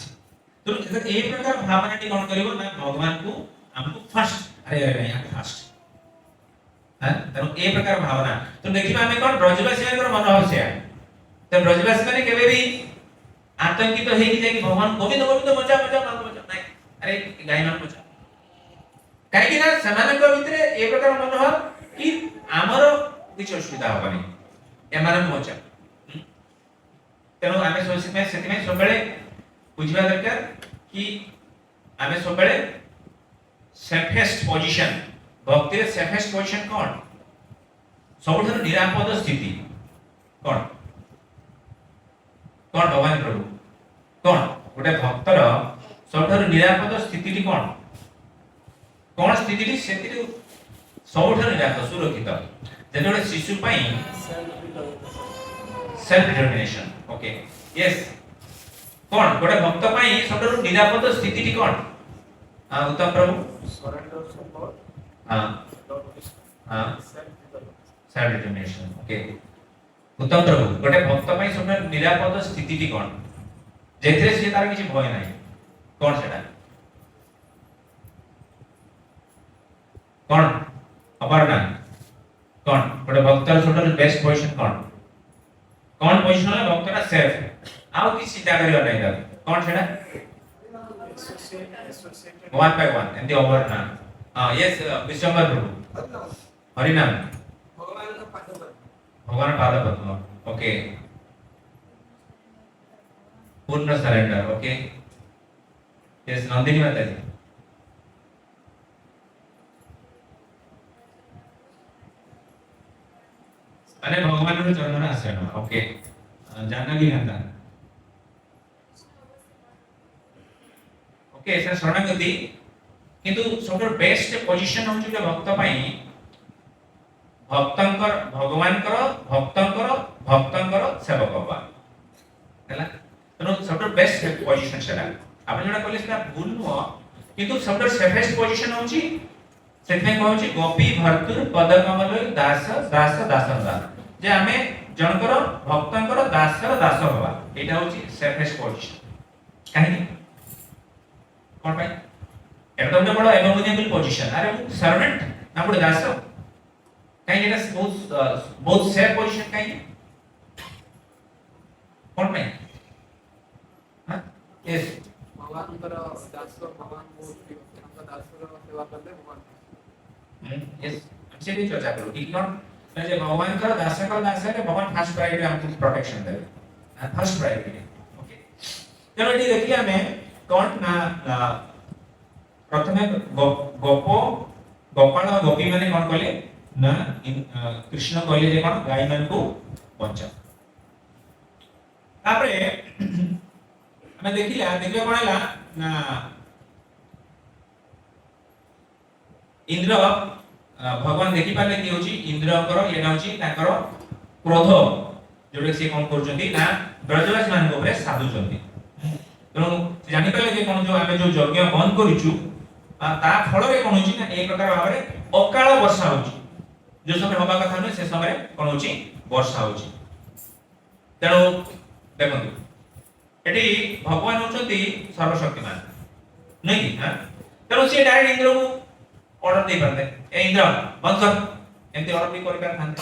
तो ए प्रकार भावना टी कोन करिवो ना भगवान को हमको फर्स्ट अरे नहीं हम फर्स्ट हां तो ए प्रकार भावना तो देखिबा हमें कोन ब्रजवासी मानकर मनोभाव से तो ब्रजवासी माने केबे भी आतंकित तो हेकी जाय कि भगवान गोविंद बचा नहीं अरे गाय मान बचा काहे कि ना समानक भितरे ए प्रकार मनोभाव कि हमरो किछ असुविधा होबनी एमाने बचा तेनो आमे सोचित में सेति में सबले बुझिबा दरकार कि आमे सबले सेफेस्ट पोजीशन भक्ति रे सेफेस्ट पोजीशन कोन सबथर निरापद स्थिति कोन भगवान प्रभु कोन गोटे भक्तर सबथर निरापद स्थिति कोन स्थिति सेति सबथर निरापद सुरक्षित जेते शिशु पई सेल्फ डिटरमिनेशन ओके यस कोन गोटे भक्त पई सबथर निरापद स्थिति कोन उत्तम प्रभु सेल्फ डिटरमिनेशन ओके उत्तम प्रभु गोटे भक्त पई सबने निरापद स्थिति टी कोन जेथरे से तार किछि भय नाही कोन सेटा कौन गोटे भक्तर छोटर बेस्ट पोजीशन कौन पोजीशन है भक्तरा सेफ आउ की चिंता करियो नै दा कौन छेडा वन बाय वन एंती ओवर ना यस विश्वम्बर प्रभु हरि नाम भगवान पाद पद्म ओके पूर्ण सरेंडर ओके यस नंदिनी माता जी अरे भगवान रो चरण आसन ओके जानवी हंता ओके सर शरणागति किंतु सबसे बेस्ट पोजीशन होची जे भक्त पई भक्तंकर भक्तंकर सेवक होबा हैला तनो सबसे बेस्ट पोजीशन छला आपण जणा कहले सेटा भूल नो किंतु सबसे सेफेस्ट पोजीशन होची सेथमे कहूची गोपी भर्तुर पदकमल दास दास दासंदा जे हमें जनकर भक्तंकर दासर दास होबा एटा होची सेफेस्ट पोजीशन काहे कोन भाई एकदम बड़ा एबोमिनेबल पोजीशन अरे सर्वेंट ना बड़ा दास काहे एटा बहुत सेफ पोजीशन काहे कोन भाई हां यस भगवान पर दास भगवान बहुत हमका दास सेवा करले भगवान यस अच्छे भी चर्चा करो ठीक है जे भगवान का दास के भगवान फर्स्ट प्रायोरिटी हमको प्रोटेक्शन देवे फर्स्ट प्रायोरिटी ओके चलो ये देखिए हमें कौन ना प्रथमे गोपाल और गोपी माने कौन कहले ना कृष्ण कहले जे कौन गाय मन को बचा तापरे हमें देखिला देखिबे कोन हला ना इंद्र भगवान देखि पाले कि होची इंद्रकर एना होची ताकर क्रोध जोडे से कोन करजंती ना ब्रजवासी मान को ऊपर साधु जंती तेणु जानि पाले जे कोन जो आमे जो यज्ञ बंद करिचु ता फल रे कोन होची ना एक प्रकार भाबरे अकाल वर्षा होची जो समय होबा कथा न से समय कोन होची वर्षा होची तेणु देखंतु एटी भगवान होचंती सर्वशक्तिमान नै कि हां तेणु से डायरेक्ट इंद्र को ऑर्डर दे पाते ए इंद्र बंद कर एंते ऑर्डर भी कर पार थांते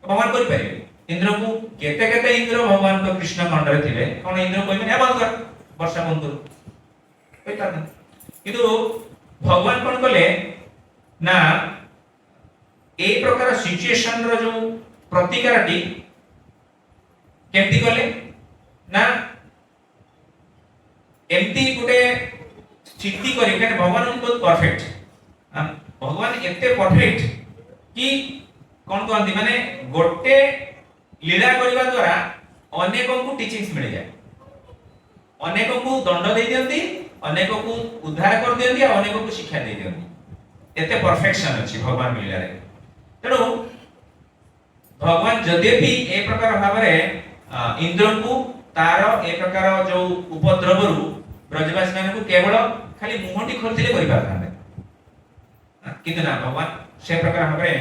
भगवान करि पारे इंद्र को केते केते इंद्र भगवान को कृष्ण खंड रे थिले कोन इंद्र कहबे ए बंद कर वर्षा बंद कर कहि पार किंतु भगवान कोन कले ना ए प्रकार सिचुएशन रो जो प्रतिकारटी केमती कले ना एमती गुटे स्थिति करी के भगवान बहुत परफेक्ट भगवान एते परफेक्ट कि कोन कहंती माने गोटे लीला करबा द्वारा अनेकों को टीचिंग्स मिल जाए अनेकों को दंड दे दियंती अनेकों को उद्धार कर दियंती और अनेकों को शिक्षा दे दियंती एते परफेक्शन अछि भगवान लीला रे तेणु भगवान जदे भी ए प्रकार भाबरे इंद्र को तार ए प्रकार जो उपद्रवरु ब्रजवासी मान को केवल खाली मुहटी खोलथिले करि पारथांते किंतु ना भगवान से प्रकार भाबरे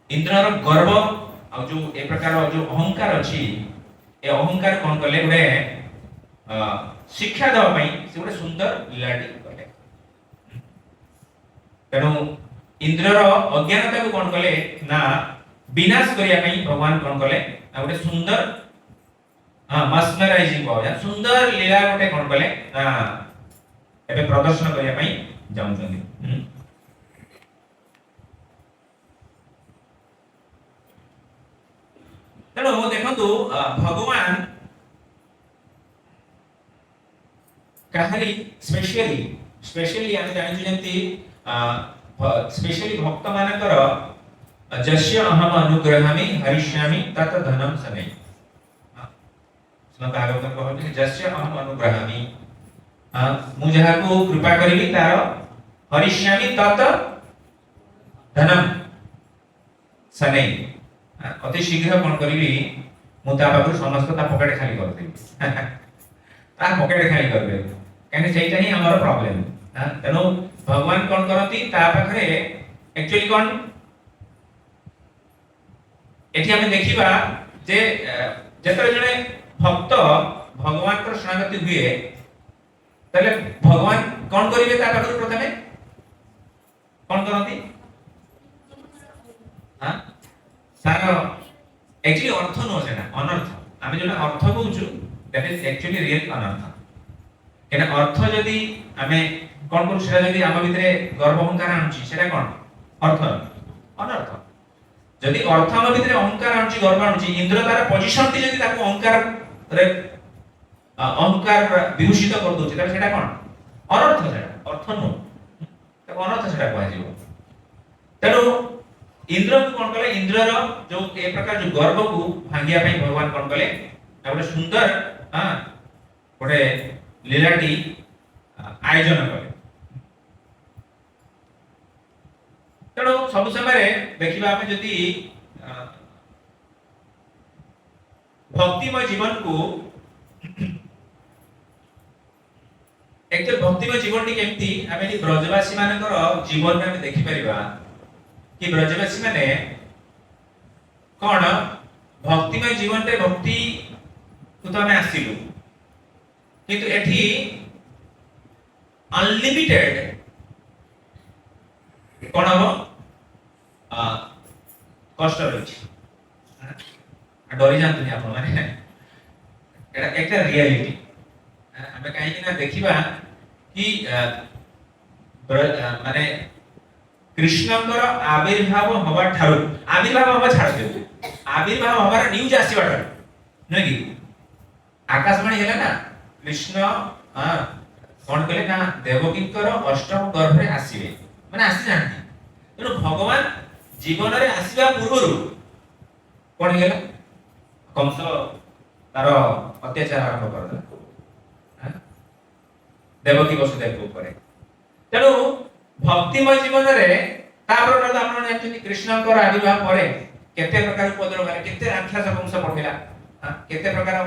इंद्रर गर्व आ जो ए प्रकार जो अहंकार अछि ए अहंकार कोन करले गुडे शिक्षा देवा पई से गुडे सुंदर लीलाटी करले तेणु इंद्रर अज्ञानता को कोन करले ना विनाश करिया पई भगवान कोन करले आ गुडे सुंदर मस्मराइजिंग हो जा सुंदर लीला गोटे कोन करले एबे प्रदर्शन करिया पई जाउछन्ती तेणु देखंतु भगवान काहली स्पेशली हम जानि जेंती स्पेशली भक्त मानकर जस्य अहम अनुग्रहामि हरिष्यामि तत धनम समे सुन भागवत कहते जस्य अहम अनुग्रहामि मु जहा को कृपा करिवि तार हरिष्यामि तत धनम सने अति शीघ्र कोन करिवि मु ता पाखु समस्त ता पकेट खाली कर देबि ता पकेट खाली कर देबि काहे सेटा ही हमर प्रॉब्लम तेनो भगवान कोन करती ता पाखरे एक्चुअली कोन एठी हम देखिबा जे जेतरे जने भक्त भगवान को शरणागति हुए तले भगवान कौन करिवे ता पाखु प्रथमे कौन करती हां तार एक्चुअली अर्थ नो सेना अनर्थ आमे जोटा अर्थ कहूछु दैट इज एक्चुअली रियल अनर्थ केना अर्थ जदी आमे कोन कोन सेटा जदी आम भितरे गर्व अहंकार आनुची सेटा कोन अर्थ अनर्थ जदी अर्थ आम भितरे अहंकार आनुची गर्व आनुची इंद्र तार पोजीशन ती जदी ताको अहंकार रे अहंकार विभूषित कर दोची तबे सेटा कोन अनर्थ सेटा अर्थ नो ताको अनर्थ सेटा कहै जिवो तेनो इंद्र को कोन कले इंद्रर जो ए प्रकार जो गर्व को भांगिया पई भगवान कोन कले गोटे सुंदर हां गोटे लीलाटी आयोजन कले तेणु सब समय देखिबा हमें जदि भक्तिमय जीवन को एक्चुअल भक्तिमय जीवन टी केमती हमें ब्रजवासी मानकर जीवन में देखि परिबा कि ब्रजवासी माने कोन भक्तिमय जीवन रे भक्ति को तो हमें आसिलु किंतु एठी अनलिमिटेड कोन हो कष्ट रही डरी जानते नहीं आप माने एटा एक रियलिटी हमें कहीं कि ना देखिबा कि माने कृष्णकर आविर्भाव हवा ठारू आविर्भाव हवा छाड़ दे आविर्भाव हमारा न्यूज आसीबा नै कि आकाशवाणी हैला ना कृष्ण हां कोन कहले ना देवकीकर अष्टम गर्भ रे आसीबे माने आसी जानती तेणु भगवान जीवन रे आसीबा पूर्वरु कोन हैला कंस तार अत्याचार आरंभ करला देवकी वसुदेव ऊपर तेणु भक्तिमय जीवन रे तापर आपण जानते कृष्णकर आविर्भाव परे केते प्रकार उपद्रव गले केते राक्षस वंश पठेला केते प्रकार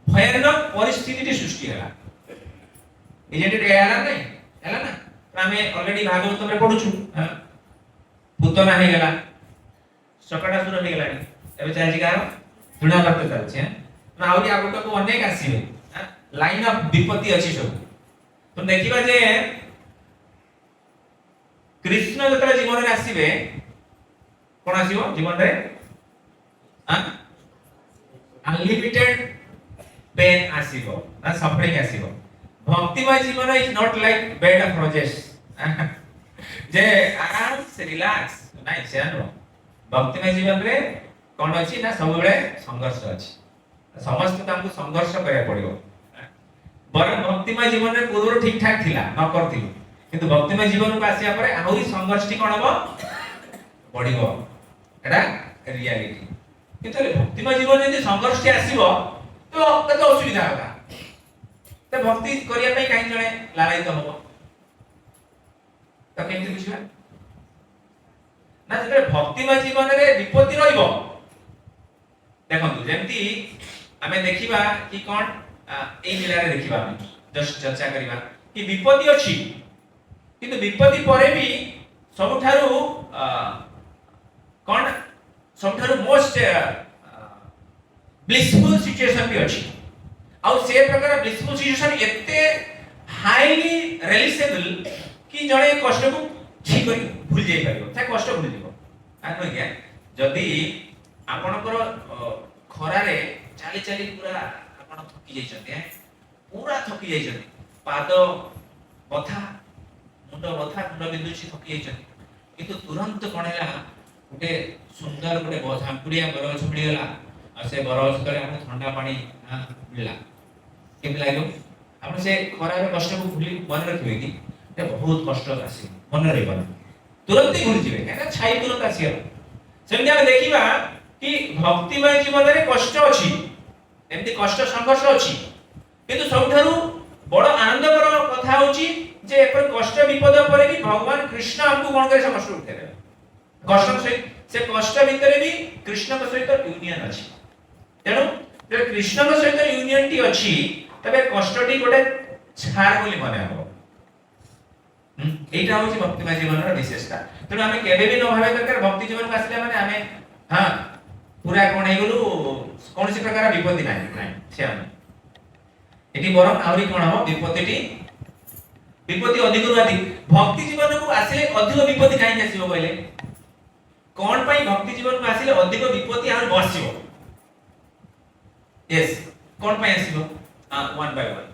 भयानक परिस्थिति सृष्टि होला इजेंट एला नै एला ना आमे ऑलरेडी भागवत रे पढुछु पुतना हे गेला सकटासुर हे गेलानी एबे चाहि कार धुना करते चलछे ना आउरी आगुटा को अनेक आसीबे लाइन ऑफ विपत्ति अछि सब तो देखिबा जे कृष्ण जतरा जीवन रे आसीबे कोन आसीबो जीवन रे अनलिमिटेड पेन आसीबो ना सफरिंग आसीबो भक्तिमय जीवन is not like bed of roses जे आराम से रिलैक्स नाइ सेनो भक्तिमय जीवन रे कोन अछि ना सब बेले संघर्ष अछि समस्त तांको संघर्ष करे पड़िबो बर भक्तिमय जीवन रे पूर्व ठीक ठाक थिला न करथिलु किंतु भक्तिमय जीवन को आसिया परे आहुरी संघर्ष टी कोन हबो बढ़िबो एटा रियलिटी किंतु भक्तिमय जीवन यदि संघर्ष टी आसीबो तो कतो असुविधा होगा तो भक्ति करिया पई काई जणे लालायित हबो तो केमति बुझिबा ना जते भक्तिमय जीवन रे विपत्ति रहइबो देखंतु जेंति हमें देखिबा कि कोन ए लीला रे देखिबा हम जस्ट चर्चा करिबा कि विपत्ति अछि किंतु विपत्ति परे भी सबठारु कोन सबठारु मोस्ट ब्लिसफुल सिचुएशन भी अछि आ से प्रकार ब्लिसफुल सिचुएशन एते हाईली रिलेशेबल कि जणे कष्ट को ठीक करी भूल जाई परिबो ता कष्ट भूल जीवो आनो क्या जदी आपनकर खरा रे चाली चाली पूरा आपण थकी जाई छथि पूरा थकी जाई छथि पाद बथा मुंड बथा मुंड बिंदुची थकी जाई छथि किंतु तुरंत कोणेला गोटे सुंदर गोटे झांपुड़िया बरगछ मिलला आ से बरगछ तले हम ठंडा पानी मिलला केम लागो हम से खरार कष्ट को भूली मन रखिबे कि ते बहुत कष्ट आसी मन रे बन तुरंत ही भूल जिवे एटा छाई तुरंत आसी सेमति हम देखिबा कि भक्तिमय जीवन रे कष्ट अछि एमति कष्ट संघर्ष अछि किंतु सबठारु बड़ आनंदकर कथा होची जे एपर कष्ट विपद परे भी भगवान कृष्ण हमको कोन करे कष्ट उठे देबे कष्ट से कष्ट भीतर भी कृष्ण के सहित यूनियन अछि तेनु जे कृष्ण के सहित यूनियन टी अछि तबे कष्ट टी गोटे छार बोली माने हबो एटा होची भक्तिमय जीवन रा विशेषता तेनु हमें केबे भी न भाबे दरकार भक्ति जीवन को आसले माने हमें हां पूरा कोन हे गेलु कोनसी प्रकार विपत्ति नाही से हम एटी बरम आउरी कोन हो विपत्ति अधिक अधिक भक्ति जीवन को आसले अधिक विपत्ति काहे आसीबो कहले कोन पई भक्ति जीवन में आसिले अधिक विपत्ति आर बसिबो यस कोन पई आसिबो वन बाय वन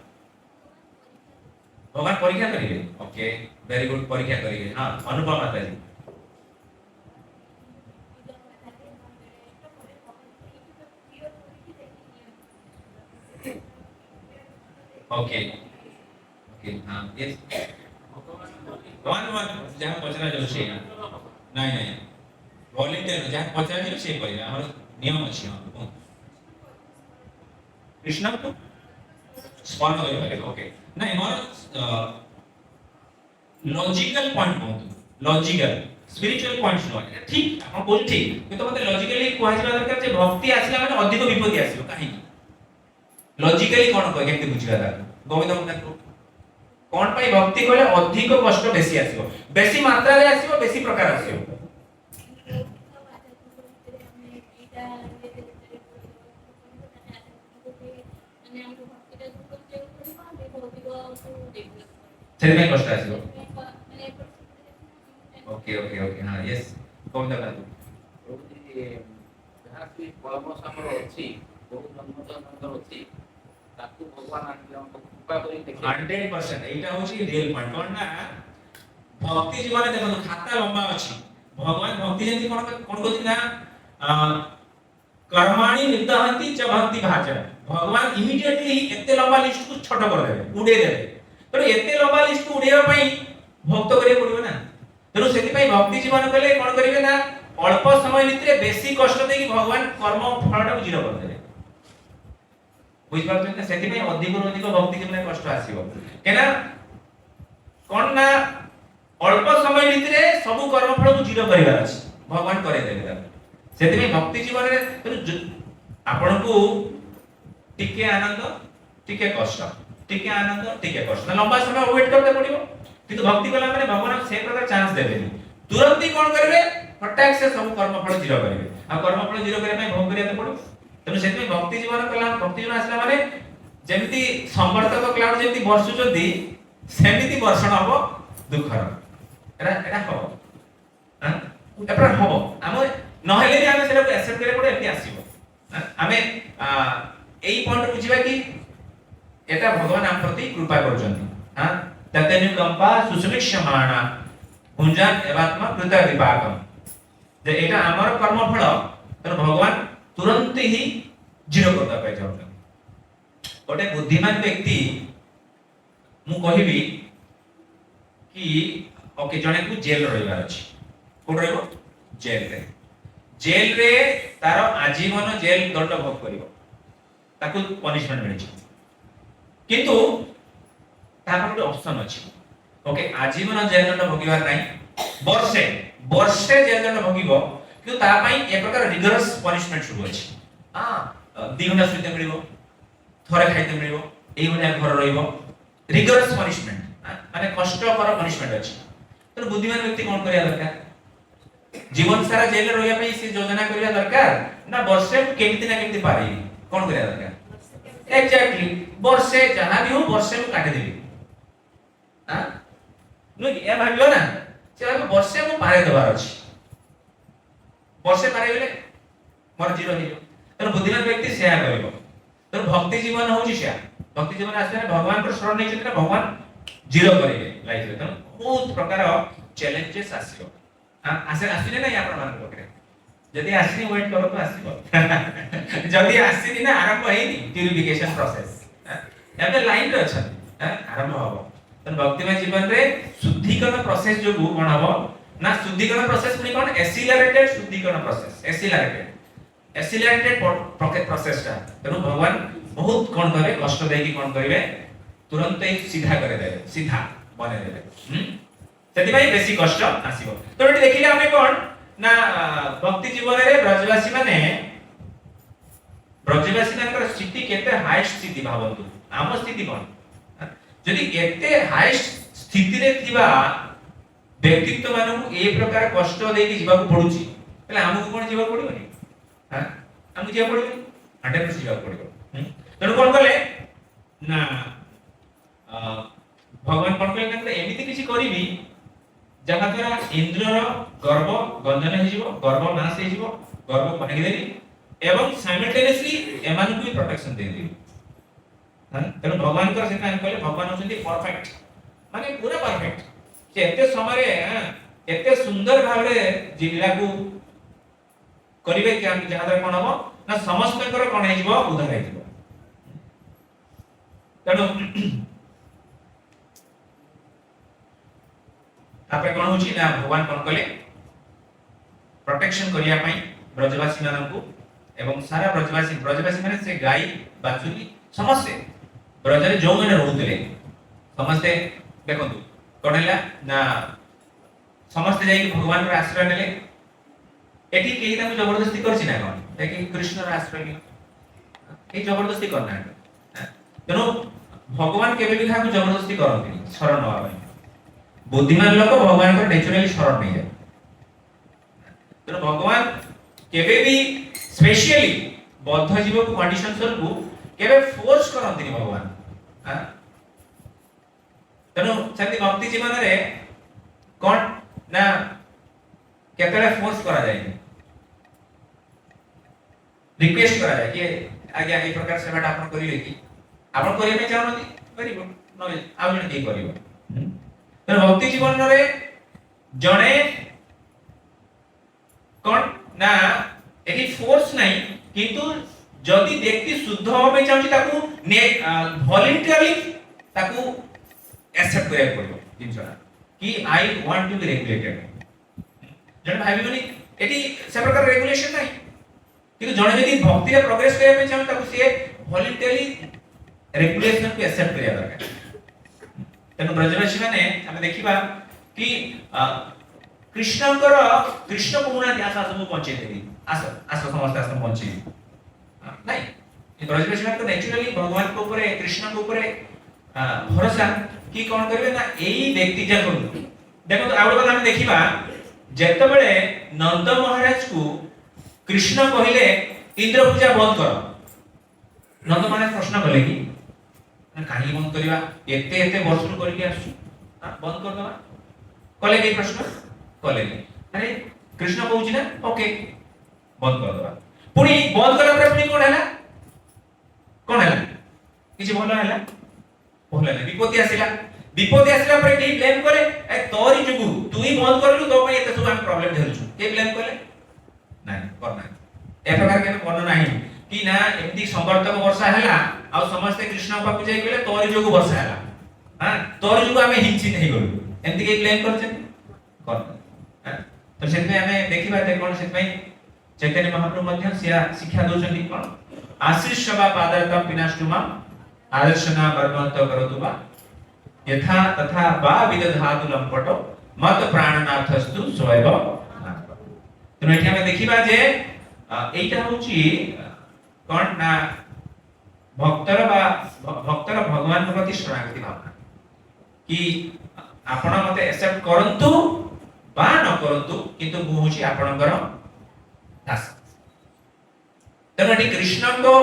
भगवान परीक्षा करिवे ओके वेरी गुड परीक्षा करिवे हां अनुपमा माता जी ओके ओके हां यस भगवान जहाँ पचरा जाउछी नहीं नहीं वॉलंटियर जहाँ पचरा जाउछी करिवे हमर नियम अछि हां कृष्ण को स्मरण करिवे ओके नहीं मोर लॉजिकल पॉइंट बहुत लॉजिकल स्पिरिचुअल पॉइंट्स नो ठीक आपण बोल ठीक কিন্তু মতে লজিক্যালি কোয়া ଯିବା দরকার যে ভক্তি আসিলা মানে অধিক বিপত্তি আসিব কাহি লজিক্যালি কোন কয় কেমতে বুঝিবা তা গোবিন্দ মন্ত্র কোন পাই ভক্তি কলে অধিক কষ্ট বেশি আসিব বেশি মাত্রারে আসিব বেশি প্রকার আসিব সেদিন কষ্ট আসিব ओके ओके ओके हां यस गोविंद बंधु ଯାହା ବି ପରମହଂସ ଆମର ଅଛି ବହୁତ ଜନ୍ମଜନ୍ମାନ୍ତର ଅଛି ତାକୁ ଭଗବାନ ଆମକୁ କୃପା କରି ଦେଖେ 100% এইটা হচ্ছে রিয়েল পয়েন্ট কোন না ভক্তি জীবনে দেখুন খাতা লম্বা আছে ভগবান ভক্তি যেমনি কোন কোন কইছি না कर्माणि निदहंती च भक्ति भाचन भगवान इमीडिएटली एते लंबा लिस्ट को छोट कर देबे उडे देबे तो एते लंबा लिस्ट को उडेवा पई भक्त करे पड़िबो ना तेणु से भक्ति जीवन कले कौन करेंगे ना अल्प समय भितर बेसी कष्ट दे भगवान कर्म फल जीरो कर देबे बुझ पाछन ना सेति में अधिक अधिक भक्ति जीवन कष्ट आसीबो केना कोन ना अल्प समय भितर सब कर्म फल को जीरो करिवार अछि भगवान करे देबे सेति में भक्ति जीवन रे आपन को टिके आनंद टिके कष्ट टिके आनंद टिके कष्ट लंबा समय वेट करते पड़िबो किंतु भक्ति कला माने भगवान से प्रकार चांस देबेनी तुरंत ही कोन करबे फटाक से सब कर्म फल जीरो करबे आ कर्म फल जीरो करे में भोग करिया पड़ो तने सेति में भक्ति जीवन कला भक्ति जीवन आसला माने जेमिति संवर्तक क्लाउड जेमिति वर्षु जदी सेमिति वर्षण हबो दुखर एरा हो हां एपर हबो हम नहेले भी हम सेरा को एक्सेप्ट करे पड़ो एति आसीबो हमें एई पॉइंट बुझिबा कि एटा भगवान हम प्रति कृपा करजंती हां ततनु कंपा सुसुमिक्षमाणा भुंजान एवात्मा कृत विपाकम जे एटा हमर कर्म फल तर भगवान तुरंत ही जीरो करता पाइ जाउ गोटे बुद्धिमान व्यक्ति मु कहिबी कि ओके जने को जेल रहिबार अछि कोन रहबो जेल रे तार आजीवन जेल दंड भोग करिवो ताकू पनिशमेंट मिलि किंतु तापर ଗୋଟେ ऑप्शन ଅଛି ओके आजीवन जेल दंड भोगिबार नाही वर्षे जेल दंड भोगिबो कि ता पई ए प्रकार रिगरस पनिशमेंट शुरू अछि हां 2 घंटा सुते मिलिबो थरे खाइते मिलिबो एई भलिया घर रहिबो रिगरस पनिशमेंट माने कष्टकर पनिशमेंट अछि तो बुद्धिमान व्यक्ति कोन करिया दरकार जीवन सारा जेल रहिया पई से योजना करिया दरकार ना वर्षे केमिति ना केमिति पारी कोन करिया दरकार एग्जैक्टली वर्षे जहां भी हो वर्षे में काटे देबी हां नु ए भाबियो ना से वर्षे मु पारे देबार अछि वर्षे पारे गेले मोर जीरो हियो तर बुद्धिमान व्यक्ति सेया करबो तर भक्ति जीवन होची सेया भक्ति जीवन आसे भगवान को शरण नै छिते भगवान जीरो करिवे लाइफ रे त बहुत प्रकार चैलेंजेस आसीबो हां आसे आसीने नै आपण मान पकरे जदी आसीनी वेट करो तो आसीबो जदी आसीनी ना आरंभ हेनी प्यूरिफिकेशन प्रोसेस एबे लाइन रे छ आरंभ होबो त भक्तिमय जीवन रे शुद्धिकरण प्रोसेस जो कोन हबो ना शुद्धिकरण प्रोसेस पुनी कोन एसिलरेटेड शुद्धिकरण प्रोसेस एसिलरेटेड प्रोसेस ता तनु भगवान बहुत कोन करे कष्ट देकी कोन करिवे तुरंत ही सीधा करे देबे सीधा बने देबे सेति भाई बेसी कष्ट आसीबो तो एटी देखिले हमें कोन ना भक्ति जीवन रे ब्रजवासी माने ब्रजवासी नकर स्थिति केते हाईएस्ट स्थिति भावंतु आम स्थिति कोन जदि एते हाईएस्ट स्थिति रे थिबा व्यक्तित्व मानू ए प्रकार कष्ट देकी जीवा को पडुची तले हमकु कोन जीवा पडिबनी हां हमकु जीवा पडिबनी 100% जीवा पडिबो तण कोन कले ना भगवान कोन कले एमिति किछि करिबी जहा द्वारा इंद्रर गर्भ गंधन हे जिवो गर्भ नाश हे जिवो गर्भ भांगी देबी एवं साइमल्टेनियसली एमान को प्रोटेक्शन दे देबी हां तेनु भगवान कर से कहले भगवान होचंदी परफेक्ट माने पूरा परफेक्ट से एते समय रे एते सुंदर भाबरे जिल्ला को करिवे कि हम जहा द्वारा कोन हो ना समस्त कर कोन हे जिवो उद्धार हे जिवो तेनु तापर कोन होची ना भगवान कोन कले प्रोटेक्शन करिया पई ब्रजवासी मानन को एवं सारा ब्रजवासी माने से गाई बाछुरी समस्त ब्रज रे जो माने रहउतले समस्त देखंतु कोनला ना समस्त जाई भगवान रो आश्रय नेले एठी केही ताको जबरदस्ती करछि ना कोन देखि कृष्ण रो आश्रय ले ए जबरदस्ती करना तेनो भगवान केबे भी खाको जबरदस्ती करथि शरण नवा पई बुद्धिमान लोक भगवान को नेचुरली शरण नहीं जाए तो भगवान केबे भी स्पेशली बद्ध जीव को कंडीशन को केबे फोर्स करंती नहीं भगवान हां तनो सेति भक्ति जीवन रे कोन ना केतरे फोर्स करा जाय रिक्वेस्ट करा जाय कि आज्ञा ए प्रकार सेवाटा आपण करिवे कि आपण करिवे में चाहनती करिवो न आ जने की करिवो तो भक्ति जीवन रे जणे कोन ना एटी फोर्स नहीं किंतु जदि व्यक्ति शुद्ध होबे चाहछि ताकू वॉलंटरली ताकू एक्सेप्ट करे पड़ो जिनसा कि I want to be regulated जण भाबिबनी एटी से प्रकार रेगुलेशन नहीं किंतु जणे यदि भक्ति रे प्रोग्रेस करे पे चाहछि ताकू से वॉलंटरली रेगुलेशन को एक्सेप्ट करिया दरकार तेनु ब्रजवासी माने हम देखिबा कि कृष्ण को मुना आशा सब पहुंचे देबी आस समस्त आस पहुंचे नहीं ये ब्रजवासी माने तो नेचुरली भगवान को ऊपर कृष्ण को ऊपर भरोसा कि कोन करबे ना एई व्यक्ति जे करू देखो आउड बात हम देखिबा जेते बेले नंद महाराज को कृष्ण कहिले इंद्र पूजा बंद कर नंद महाराज प्रश्न कले कि काहे बंद करबा एते एते वर्ष करके आसु बंद कर दवा कले के प्रश्न कले अरे कृष्ण कहउची ना ओके बंद कर दवा पुनी बंद करा पर पुनी कोन हैला किछि भलो हैला भलो नै विपत्ति आसिला पर के ब्लेम करे ए तोरी जुगु तू ही बंद करलु तो पई एते सब हम प्रॉब्लम धरछु के ब्लेम करे नै करना ए प्रकार के बन नाही कि ना एमती संवर्तक वर्षा हैला आ समस्त कृष्ण पाकु जाई गेले तोरी जुगु वर्षा हैला हां तोरी जुगु हमें हिंची नहीं गलु एमती के ब्लेम करछन कर हां तो सेते हमें देखिबा ते कोन सेते चैतन्य महाप्रभु मध्य शिक्षा दोचंदी कोन आशीष सभा पादरता विनाशुमा आदर्शना वर्गवंत करतुबा यथा तथा बा विदधातु लंपटो मत प्राणनाथस्तु स्वयं तो एठी हमें देखिबा जे एटा होची कोन ना भक्तर भगवान के प्रति शरणागति भावना कि आपण मते एक्सेप्ट करंतु बा न करंतु किंतु मु होची आपणकर दास तने एठी कृष्ण को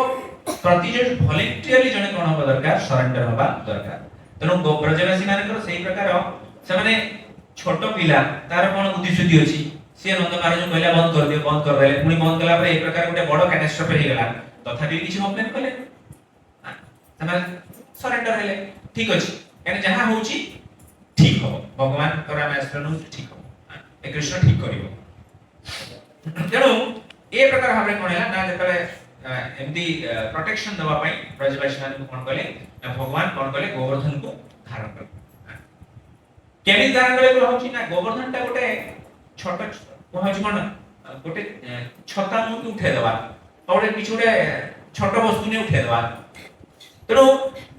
प्रति जो वॉलंटरली जने कोन होबा दरकार सरेंडर होबा दरकार तनो ब्रजवासी मानकर सही प्रकार से माने छोटो पिला तार कोन बुद्धि शुद्धि अछि से नंद महाराज कहला बंद कर देले पुनी बंद कला पर एक प्रकार गोटे बड़ कैटास्ट्रोफे हे गेला तथापि किछि कंप्लेन कले तमे सरेंडर हेले ठीक अछि एने जहां होछि ठीक हो भगवान करा में आश्रय ठीक हो ए कृष्ण ठीक करिवो तेणु ए प्रकार भाबरे कोन हैला ना जेतले एमदी प्रोटेक्शन दवा पई ब्रजवासी मान कोन कले भगवान कोन कले गोवर्धन को धारण कले केनी धारण कले होछि ना गोवर्धन ता गोटे छोट होछि कोन गोटे छता मुके उठे दवा और किछ गोटे छोट वस्तु ने उठे दवा तेणु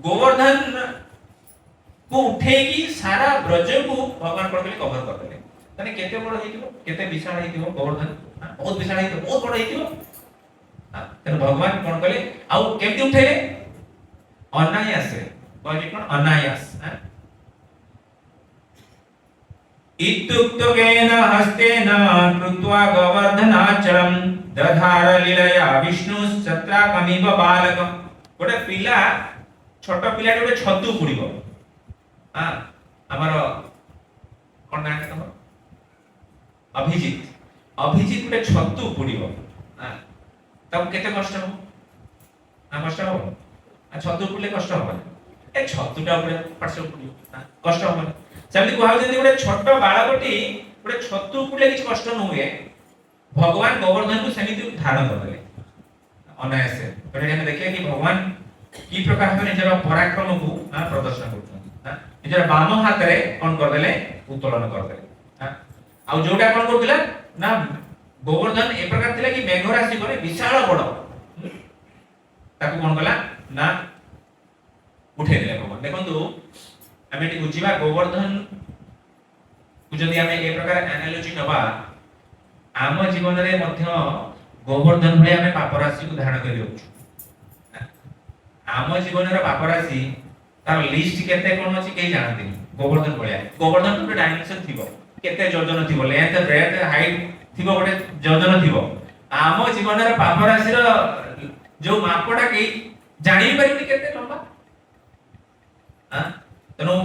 गोवर्धन को उठे की सारा ब्रज को भगवान कोन कले कवर कर देले तने केते बड़ हेतिबो केते विशाल हेतिबो गोवर्धन बहुत विशाल हेतिबो बहुत बड़ हेतिबो तेन भगवान कोन कले आउ केमति उठेले अनायास रे कहली कोन अनायास इत्युक्तकेन हस्तेन कृत्वा गोवर्धनाचलम दधार लीलया विष्णु सत्राकमिव बालकम गोटे पिला छोट पिला गोटे छतु पुड़िबो हां हमर कोन ना के तमर अभिजित अभिजित गोटे छतु उपुड़िबो तब केते कष्ट हो कष्ट हो छतु उपुड़ले कष्ट हो ए छतुटा उपुड़े पार्श्व उपुड़िबो कष्ट हो सेमति कहौ जदि गोटे छोट बाळकटी गोटे छतु उपुड़ले किछ कष्ट न हुए भगवान गोवर्धन को सेमिति धारण करले अनायासे तोरे हम देखिए कि भगवान की प्रकार भाबे निजर पराक्रम को प्रदर्शन करछन निजर बाम हाथ रे कोन कर देले उत्तोलन कर देले आ जोटा कोन करथिला ना गोवर्धन ए प्रकार थिला कि मेघ राशि करे विशाल बड़ ताको कोन कला ना उठे देले भगवान देखंतु हमें टी बुझिबा गोवर्धन को जदि हमें ए प्रकार एनालॉजी नबा आम जीवन रे मध्य गोवर्धन भले हमें पाप राशि को धारण करि रखछु आम जीवन रे पाप राशि तार लिस्ट केते कोन अछि के जानते गोवर्धन भले गोवर्धन तो डायमेंशन थिबो केते योजना थिबो लेंथ ब्रेथ हाइट थिबो गोटे योजना थिबो आम जीवन रे पाप राशि रो जो मापटा के जानि परिबे केते लंबा हां तनो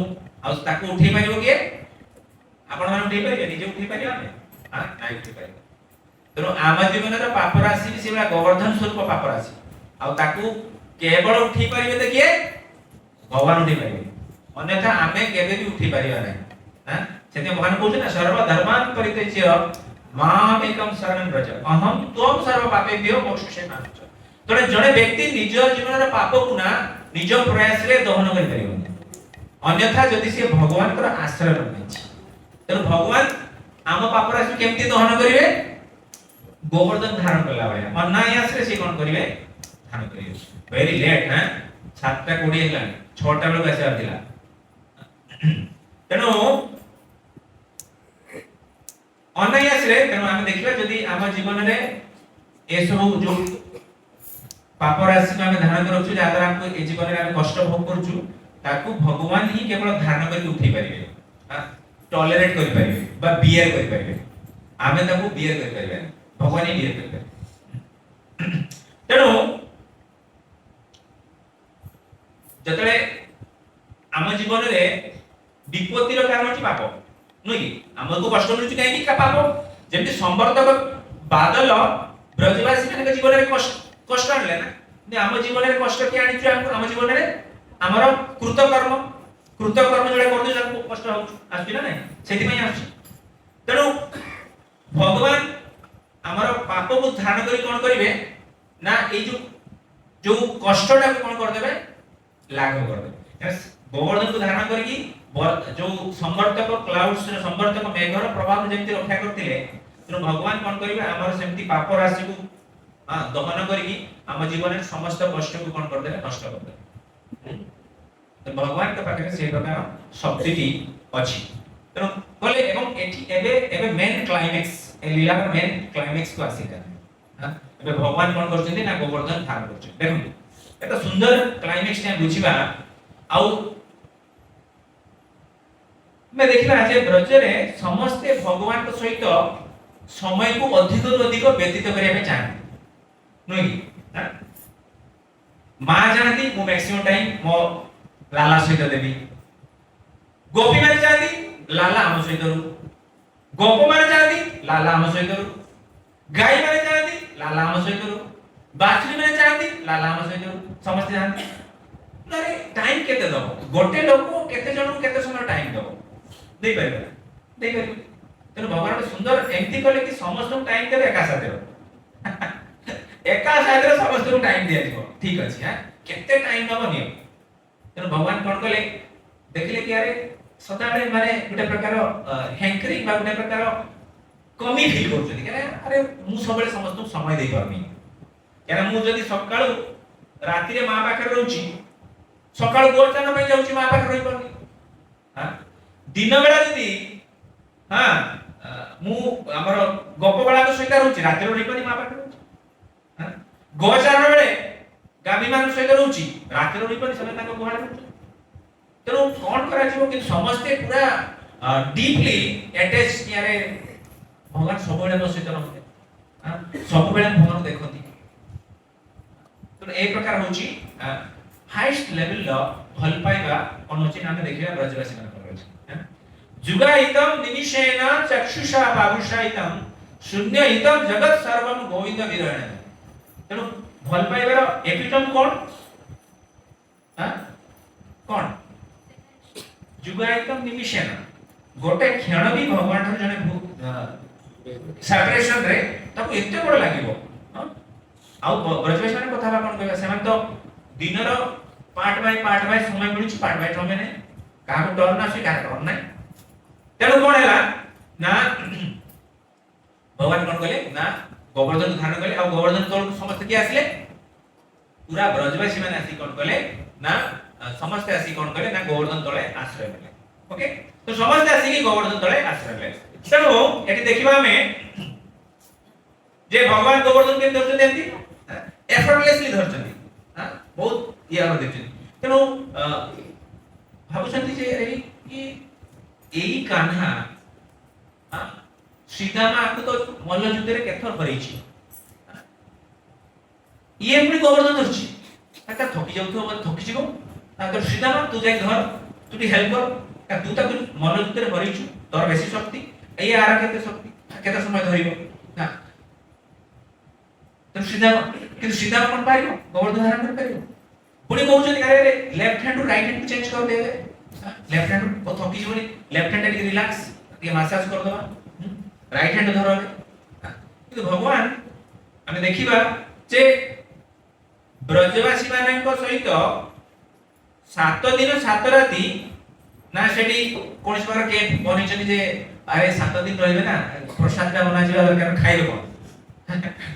आ ताको उठै परिबो के आपण माने उठै परिबे निजे उठै परिबे हां नाइ उठै परिबे तनो आम जीवन रे पाप राशि सेबा गोवर्धन स्वरूप पाप राशि आ ताको केवल उठी परिबे देखिए भगवान उठी परिबे अन्यथा आमे केबे भी उठी परिबा नै हां सेते भगवान कहू ना सर्व धर्मान परित्यज्य माम एकम शरणं व्रज अहम त्वम सर्व पापेभ्यो मोक्षयेमामि तोरे जने व्यक्ति निज जीवन रे पाप को ना निज प्रयास रे दहन करि परिबो अन्यथा जदि से भगवान कर आश्रय नै त भगवान आम पाप राशि केमति दहन करिवे गोवर्धन धारण करला भाई अनायास रे से कोन करिवे धारण करिवे वेरी लेट हां 7:20 हेला 6टा बेल कैसे आथिला तेनो अनायास रे तेनो हम देखिबा जदी हम जीवन रे ए सब जो पाप राशि को हम धारण करछु जा द्वारा हमको ए जीवन रे हम कष्ट भोग करछु ताकू भगवान ही केवल धारण करके उठै परिबे हां टॉलरेट करि परिबे बा बियर करि परिबे आमे ताकू बियर करि परिबे भगवान ही बियर करि परिबे तेनो जतले आम जीवन रे विपत्तिर कारण अछि पाप नुई हमको कष्ट मिलुछि काहे कि का पाप जेमति संवर्तक बादल ब्रजवासी मानक जीवन रे कष्ट आनले ना ने आम जीवन रे कष्ट के आनिछु आम जीवन रे हमर कृतकर्म जोडा करदे जाको कष्ट हो आछि ना नै सेति पय आछि तेनु भगवान हमर पाप को धारण करी कोन करिवे ना ए जो कष्टटा को कोन कर देबे लागू कर देबे गोवर्धन को धारण करी जो संवर्तक क्लाउड्स संवर्तक मेघर प्रभाव जेमति रक्षा करथिले तेनु भगवान कोन करिवे हमर सेमति पाप राशि को दहन करी हम जीवन में समस्त कष्ट को कोन कर देबे नष्ट कर देबे तो भगवान के पाखे से प्रकार शक्ति अछि तेनु बोले एवं एठी एबे मेन क्लाइमेक्स ए लीला का मेन क्लाइमेक्स को आसी हां एबे भगवान कोन करछथि ना गोवर्धन धारण करछथि देखु एटा सुंदर क्लाइमेक्स ने बुझिबा आउ मैं देखिबा जे ब्रज रे समस्त भगवान के सहित समय को अधिक व्यतीत करिया में चाहते नुई हां मां जानती मो मैक्सिमम टाइम मो लाला सहित देबी गोपी माने चाहती लाला हम सहित रू गोप माने चाहती लाला हम सहित रू गाय माने चाहती लाला हम सहित रू बाछड़ी माने चाहती लाला हम सहित रू समस्त जानती अरे टाइम केते दबो गोटे लोक केते जण केते समय टाइम दबो दे परिबा तेन भगवान सुंदर एमती कले कि समस्त टाइम देबे एका साथे समस्त टाइम दिया दिबो ठीक अछि हां केते टाइम नबो नियो तेन भगवान कोन कले देखले कि अरे सदाळे माने गुटे प्रकार हैंकरिंग बा गुटे प्रकार कमी फील करछथि कि अरे मु सबले समस्त समय दे परमी कारण मु जदी सकाळ राती रे मां पाखर रहउची सकाळ गोरचान पय जाउची मां पाखर रहि परमी हां दिन बेला जदी हां मु हमर गप बेला को सहित रहउची राती रे रहि परमी मां पाखर रहउची हां गोचारण बेले गाबी मान सहित रहउची राती रे रहि परमी समय ताको गुहाळ रहउची तेरो कोन करा जिवो कि समस्त पूरा डीपली अटैच यारे भगवान सबले न सहित रहते हां सब बेला भगवान देखती तो ए प्रकार होची हाईएस्ट लेवल लो भल पाइबा कोन होची नामे देखिबा ब्रजवासी मान कर होची जुगाहितम निमिषेण चक्षुषा बाबुषाहितम शून्यहितम जगत सर्वम गोविंद विरहणे। तेणु भल पाइबार एपिटम कोन? हां कोन? जुगाहितम निमिषेण गोटे क्षण भी भगवान ठार जने सेपरेशन रे ताको एते बड़ लागिवो। आ ब्रजवासी माने कथा कोन कहबा सेमान तो दिनर पार्ट बाय समय मिलुछ पार्ट बाय समय ने का को टर्न आसी का टर्न नै। तेणु कोन हैला ना भगवान कोन कहले ना गोवर्धन धारण कले आ गोवर्धन तोल समस्त के आसले पूरा ब्रजवासी माने आसी कोन कहले ना समस्त आसी कोन कहले ना गोवर्धन तळे आश्रय लेले। ओके तो समस्त आसी की गोवर्धन तळे आश्रय लेले। तेणु एटी देखिबा हमें जे भगवान गोवर्धन के दर्शन देंती एफर्टलेसली धरछंती। हां बहुत यार देखछंती। तेणु भाबुछंती जे अरे एई कान्हा हां सीधामा आपको तो मल्ल युद्ध रे केथर करैछि ये पुणी गोवर्धन धरछि ताका थकी जाउथो मत थकी जिवो ताकर सीधामा तू जाय घर तू टी हेल्प कर का तू ताको मल्ल युद्ध रे करैछु तोर बेसी शक्ति एई आरा केते शक्ति केते समय धरिबो हां तो सीधा कोन पारिबो गोवर्धन धारण कर पारिबो पुणी कहउछन अरे left hand to right hand change कर देबे लेफ्ट हैंड को थकी जिवनी लेफ्ट हैंड टे रिलैक्स ये मसाज कर दबा राइट हैंड धरो कि भगवान हमें देखिबा जे ब्रजवासी मानक सहित 7 दिन 7 राति ना सेठी कोन स्वर के बनिचनी जे अरे 7 दिन रहबे ना प्रसाद का बना जिबा दरकार खाइबो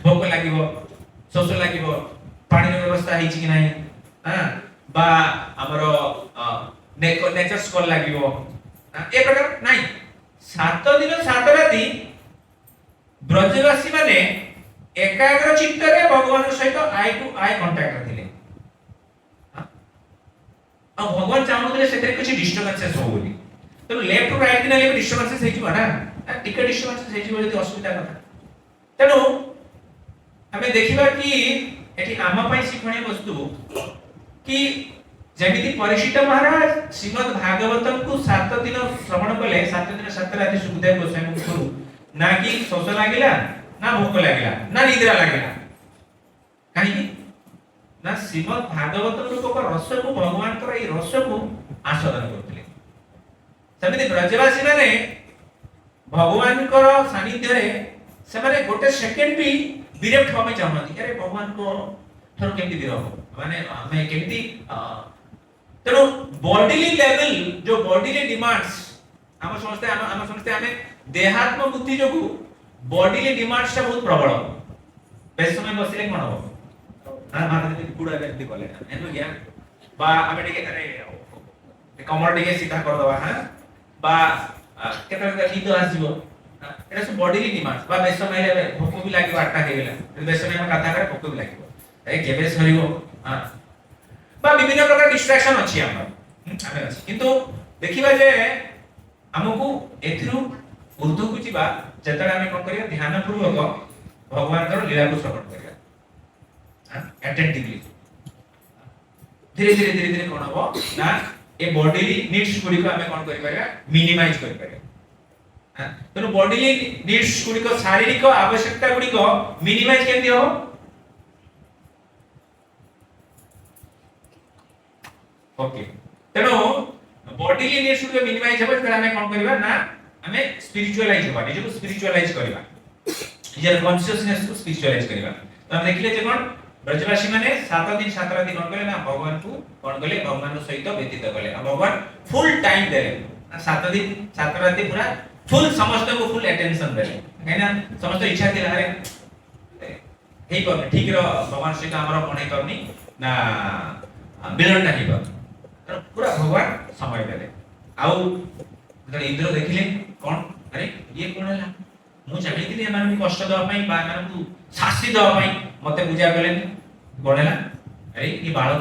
भोक लागिबो शोष लागिबो पानी व्यवस्था हिची कि नाही हां बा हमरो नेचर स्कॉल लागिबो ए प्रकार नाही 7 दिन 7 राति ब्रजवासी माने एकाग्र चित्त रे भगवान सहित आई टू आई कांटेक्ट थिले। आ भगवान चाहूले सेते किछि डिस्टर्बेंसेस हो बोली तो लेफ्ट टू राइट दिना ले डिस्टर्बेंसेस हे जिवो ना टिके डिस्टर्बेंसेस हे जिवो यदि असुविधा कथा। तेनु हमें देखिबा कि एठी आमा पई शिखणी वस्तु कि जेमिति परीक्षित महाराज श्रीमद् भागवतम को 7 दिन श्रवण कले 7 दिन 7 राति सुखदेव गोस्वामी मुखरु ना कि शोष लागिला ना भोक लागिला ना निद्रा लागिला काहे ना श्रीमद् भागवतम को रस को भगवान कर ई रस को आस्वादन करथिले। सेमिति ब्रजवासी माने भगवान कर सानिध्य रे से माने गोटे सेकंड भी विरक्त होबे चाहनती अरे भगवान को थरो केमति विरह माने हमें केमति तेनो बॉडीली लेवल जो बॉडीली डिमांड्स हम समझते हमें देहात्म बुद्धि जो बॉडीली डिमांड्स बहुत प्रबल बेस समय बसिले कोन हो हां माने गुडा व्यक्ति कोले एनो गया बा हमें टिके अरे कमर टिके सीधा कर दवा हां बा केते नींद आसीबो एटा सब बॉडीली डिमांड्स बा बेस समय रे भोक भी लागियो आटा हे गेला बेस समय में कथा करे भोक भी लागियो ए केबे सरिबो हां बा विभिन्न प्रकार डिस्ट्रैक्शन अछि हमर किंतु देखिबा जे हमकु एथिरु ऊर्ध्व को जिबा जतरा हमें कोन करिया ध्यान पूर्वक भगवान कर लीला को श्रवण करिया हां अटेंटिवली धीरे धीरे कोन हो ना ए बॉडीली नीड्स गुडी को हमें कोन करि परिया मिनिमाइज करि परिया हां तो बॉडीली नीड्स गुडी को शारीरिक आवश्यकता गुडी को मिनिमाइज केमि हो ओके तेनो बॉडीली नीड्स गुडी को मिनिमाइज हेबा त हमें कोन करिवा ना हमें स्पिरिचुअलाइज होबा निजे को स्पिरिचुअलाइज करबा निजर कॉन्शियसनेस को स्पिरिचुअलाइज करबा तो हम देखिले जे कोन ब्रजवासी माने 7 दिन 7 रात कोन कले ना भगवान को कोन कले भगवान सहित व्यतीत कले भगवान फुल टाइम देले 7 दिन 7 रात पूरा फुल समस्त को फुल अटेंशन देले कहिना समस्त इच्छा थिला अरे हेई पर ठीक रो भगवान सहित हमर कोनै करनी ना बिलंड नाही पर पूरा भगवान समय देले आउ इंद्र देखिले कोन अरे ये कोन हला मु चाहैतिली एमान को कष्ट दवा पई बा एमान को शास्ति दवा पई मते पूजा कलेनी कोन हला अरे ये बाळक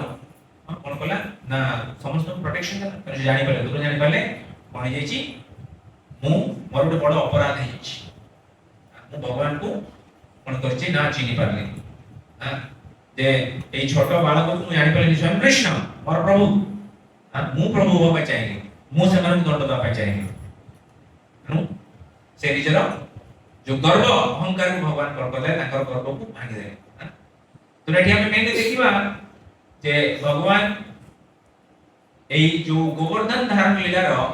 कोन कला ना समस्त प्रोटेक्शन कला तो जानि पले दूर जानि पले कोन जेची मु मोर ଗୋଟେ बड़ अपराध हेची मु भगवान को कोन करछि ना चिनि पारले हां जे ए छोटो बाळक को मु जानि पले स्वयं कृष्ण मोर प्रभु हां मु प्रभु होबा चाहिए मु से मन दंड दवा चाहिए ତେଣୁ से निजर जो गर्व अहंकार को भगवान कौन करले ताकर गर्व को भांगी देले तो एठी हम मेन देखिबा जे भगवान एई जो गोवर्धन धारण लीला रो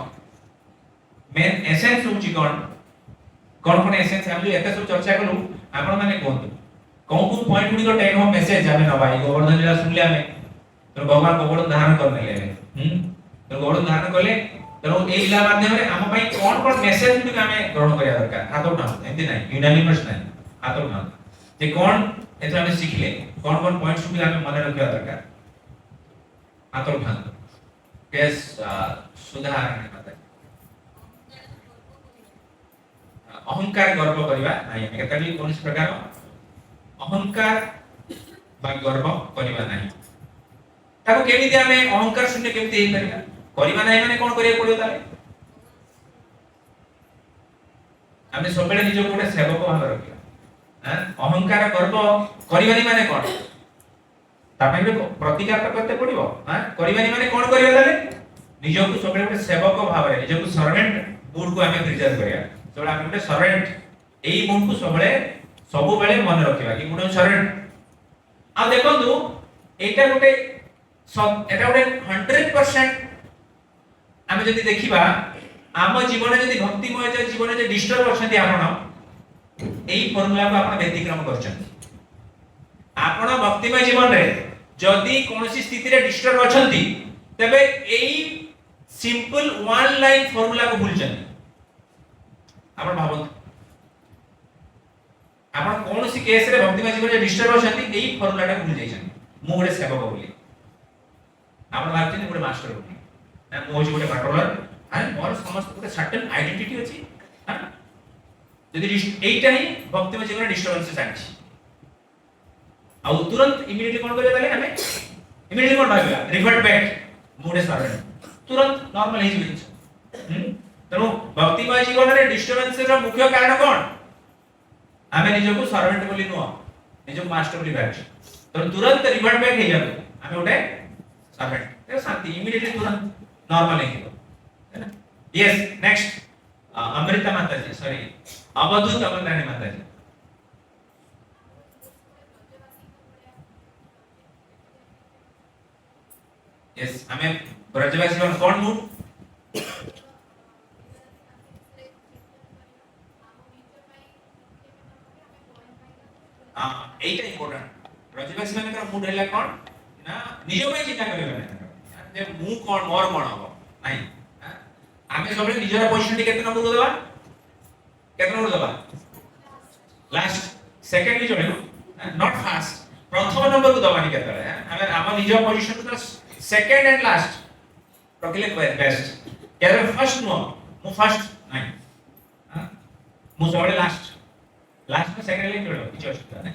मेन एसेंस होची कोन एसेंस हम जो एते सब चर्चा करू आपण माने कोन कोन पॉइंट गुडी को टेक होम मैसेज हमें न भाई गोवर्धन लीला सुनले हमें तो भगवान गोवर्धन धारण करने ले तो गोवर्धन धारण करले तो ए लीला माध्यम रे हम भाई कोन मैसेज गुडी हमें ग्रहण करिया दरकार हाथ उठा एंती नहीं यूनानिमस नहीं हाथ उठा जे कोन एते हमें सिखले कोन पॉइंट्स गुडी हमें मन रखिया दरकार हाथ उठा केस सुधारण माता अहंकार गर्व करबा नाही हम केतली कोन प्रकार अहंकार बा गर्व करबा नाही ताको केमिति हमें अहंकार शून्य केमिति हे करबा करबा नाही माने कोन करिया पड़ियो ताले हमें सबले निज को गोटे सेवक भाव रखिया अहंकार गर्व करबानी माने कोन तापे प्रतिकार करते पड़ियो करबानी माने कोन करियो ताले निज को सबले गोटे सेवक भाव रे निज को सर्वेंट मूड को हमें प्रिजर्व करिया सबले हमें गोटे सर्वेंट एई मूड को सबले सब बेले मन रखिबा कि गुण सर्वेंट आ देखंतु एटा गोटे एटा गोटे 100% आमे जदि देखिबा आम जीवन जदि भक्तिमय जीवन जे डिस्टर्ब अछंती आपण एई फॉर्मूला को आपण व्यतिक्रम करछन आपण भक्तिमय जीवन रे जदि कोनोसी स्थिति रे डिस्टर्ब अछंती तबे एई सिंपल वन लाइन फॉर्मूला को भूलछन आपण भाबंतु आपण कोनोसी केस रे भक्तिमय जीवन रे डिस्टर्ब अछंती एई फॉर्मूला टा भूल जाइछन मु गोटे सेवक बोली आपण भाबछन गोटे मास्टर बोली ना मु होछि गोटे कंट्रोलर आणि मोर समस्त गोटे सर्टेन आइडेंटिटी अछि हां जदि एईटा ही भक्तिमय जीवन रे डिस्टर्बेंस आछि आ तुरंत इमीडिएटली कोन करिया ताले हमें इमीडिएटली कोन भाबिया रिवर्ट बैक मोडे सर्वेंट तुरंत नॉर्मल हे जिवि तनो भक्तिमय जीवन रे डिस्टर्बेंस रो मुख्य कारण कोन हमें निज को सर्वेंट बोली नो निज को मास्टर बोली बैठ तो तुरंत रिवर्ट बैक हे जातो हमें उठे सर्वेंट तो शांति इमीडिएटली तुरंत नॉर्मल है ना यस नेक्स्ट अमृता माता जी सॉरी अवधूत अमृतानी माता जी यस हमें ब्रजवासी में कौन मूड एटा इंपोर्टेंट ब्रजवासी माने का मूड हैला कोन ना निजो में चिंता करिबा नै जे मु कोन मोर कोन हो नाही आमे सबले निजरा पोजीशन टी केते नंबर को देबा केते नंबर देबा लास्ट सेकंड जोडे नॉट फास्ट प्रथम नंबर को दबानी केते हमें हम निज पोजीशन को सेकंड एंड लास्ट रखले बेस्ट केते फर्स्ट नो मु फर्स्ट नाही मु सबले लास्ट में सेकंड लाइन जोड़ो किछ असुविधा नै